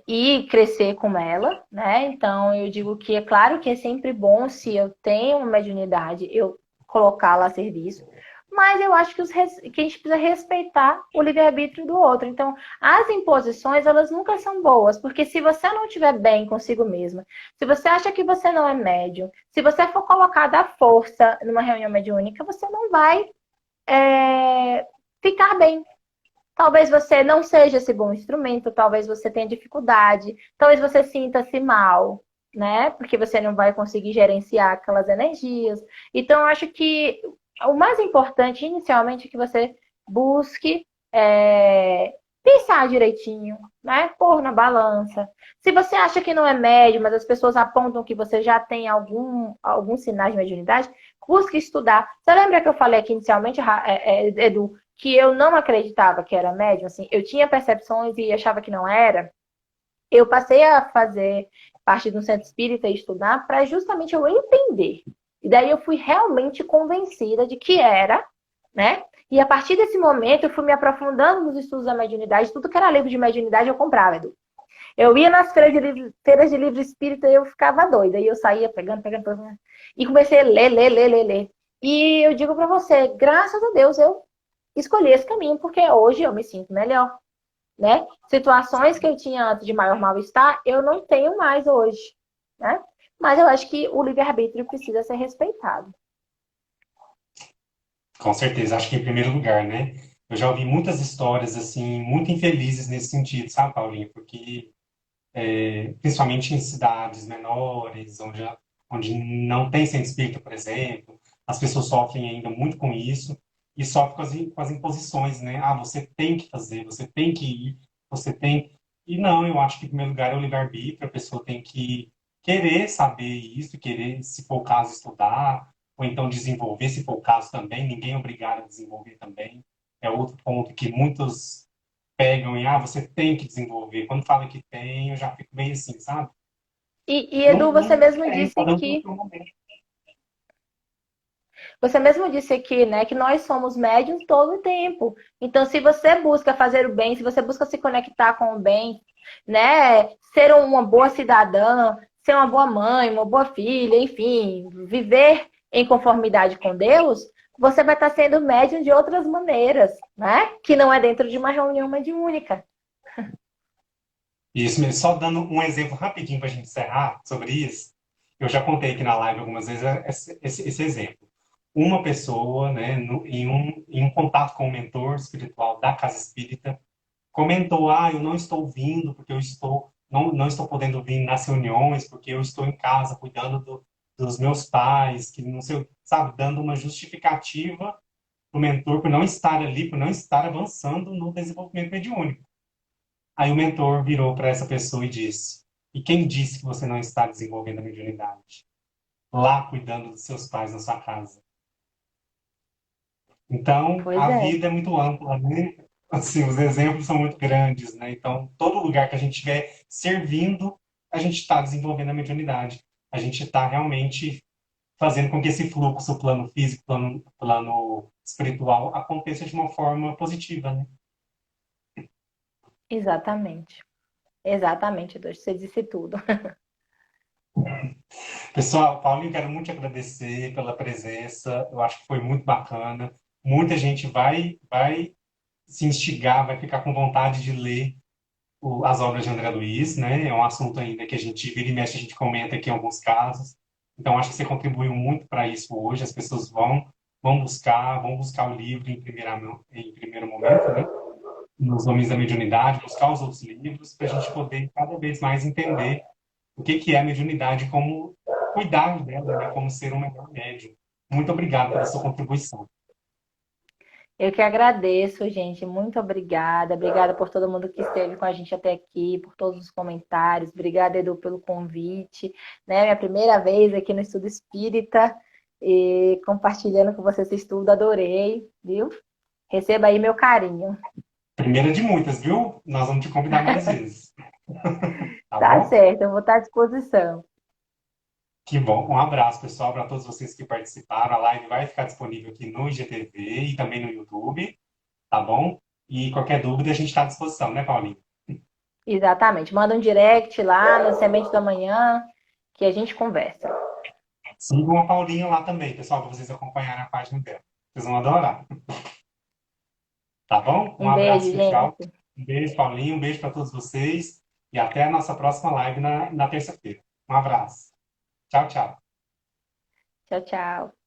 e crescer com ela, né? Então eu digo que é claro que é sempre bom se eu tenho uma mediunidade, eu colocá-la a serviço, mas eu acho que, que a gente precisa respeitar o livre-arbítrio do outro. Então, as imposições, elas nunca são boas, porque se você não estiver bem consigo mesma, se você acha que você não é médium, se você for colocada à força numa reunião mediúnica, você não vai ficar bem. Talvez você não seja esse bom instrumento, talvez você tenha dificuldade, talvez você sinta-se mal, né? Porque você não vai conseguir gerenciar aquelas energias. Então, eu acho que o mais importante, inicialmente, é que você busque pensar direitinho, né? Pôr na balança. Se você acha que não é médio, mas as pessoas apontam que você já tem alguns sinais de mediunidade, busque estudar. Você lembra que eu falei aqui inicialmente, Edu, que eu não acreditava que era médium, assim, eu tinha percepções e achava que não era? Eu passei a fazer parte de um centro espírita e estudar para justamente eu entender. E daí eu fui realmente convencida de que era, né? E a partir desse momento eu fui me aprofundando nos estudos da mediunidade. Tudo que era livro de mediunidade eu comprava, Edu. Eu ia nas feiras de livro espírita e eu ficava doida. E eu saía pegando. E comecei a ler. E eu digo para você, graças a Deus eu escolhi esse caminho, porque hoje eu me sinto melhor, né? Situações que eu tinha antes de maior mal-estar, eu não tenho mais hoje, né? Mas eu acho que o livre-arbítrio precisa ser respeitado. Com certeza, acho que em primeiro lugar, né? Eu já ouvi muitas histórias, assim, muito infelizes nesse sentido, sabe, Paulinho? Porque, principalmente em cidades menores, onde não tem centro espírita, por exemplo, as pessoas sofrem ainda muito com isso e sofrem com as imposições, né? Ah, você tem que fazer, você tem que ir, você tem... E não, eu acho que, em primeiro lugar, é o livre-arbítrio, a pessoa tem que querer saber isso, querer, se for o caso, estudar, ou então desenvolver, se for o caso também, ninguém é obrigado a desenvolver também. É outro ponto que muitos pegam e, você tem que desenvolver. Quando fala que tem, eu já fico meio assim, sabe? E Não, Edu, você não mesmo tem, disse cada um tem o que seu momento. Você mesmo disse aqui, né, que nós somos médiums todo o tempo. Então, se você busca fazer o bem, se você busca se conectar com o bem, né, ser uma boa cidadã, ser uma boa mãe, uma boa filha, enfim, viver em conformidade com Deus, você vai estar sendo médium de outras maneiras, né, que não é dentro de uma reunião mediúnica. Isso mesmo. Só dando um exemplo rapidinho para a gente encerrar sobre isso. Eu já contei aqui na live algumas vezes esse exemplo. Uma pessoa, né, em um contato com o mentor espiritual da casa espírita, comentou: eu não estou vindo porque não estou podendo vir nas reuniões porque eu estou em casa cuidando dos meus pais, que não sei, sabe, dando uma justificativa para o mentor por não estar ali, por não estar avançando no desenvolvimento mediúnico. Aí o mentor virou para essa pessoa e disse: e quem disse que você não está desenvolvendo a mediunidade? Lá cuidando dos seus pais na sua casa. Então, Pois a é, vida é muito ampla, né? Assim, os exemplos são muito grandes, né? Então, todo lugar que a gente estiver servindo, a gente está desenvolvendo a mediunidade. A gente está realmente fazendo com que esse fluxo, plano físico, plano espiritual, aconteça de uma forma positiva, né? exatamente. Exatamente, Edu, você disse tudo. Pessoal, Paulinho, quero muito te agradecer pela presença. Eu acho que foi muito bacana. Muita gente vai se instigar, vai ficar com vontade de ler as obras de André Luiz, né? É um assunto ainda que a gente vira e mexe, a gente comenta aqui em alguns casos. Então, acho que você contribuiu muito para isso hoje. As pessoas vão buscar o livro em primeiro momento, né? nos domínios da mediunidade, buscar os outros livros, para a gente poder cada vez mais entender o que que é a mediunidade, como cuidar dela, né, como ser um melhor médium. Muito obrigado pela sua contribuição. Eu que agradeço, gente. Muito obrigada. Obrigada por todo mundo que esteve com a gente até aqui, por todos os comentários. Obrigada, Edu, pelo convite. Né? Minha primeira vez aqui no Estudo Espírita e compartilhando com você esse estudo. Adorei, viu? Receba aí meu carinho. Primeira de muitas, viu? Nós vamos te convidar mais vezes. Tá Tá bom? certo, eu vou estar à disposição. Que bom. Um abraço, pessoal, para todos vocês que participaram. A live vai ficar disponível aqui no IGTV e também no YouTube, tá bom? E qualquer dúvida, a gente está à disposição, né, Paulinho? Exatamente. Manda um direct lá no Semente da Manhã que a gente conversa. Sigam a Paulinha lá também, pessoal, para vocês acompanharem a página dela. Vocês vão adorar. Tá bom? Um Um beijo, abraço, pessoal. gente. Um beijo, Paulinho. Um beijo para todos vocês. E até a nossa próxima live na terça-feira. Um abraço. Tchau, tchau. Tchau, tchau.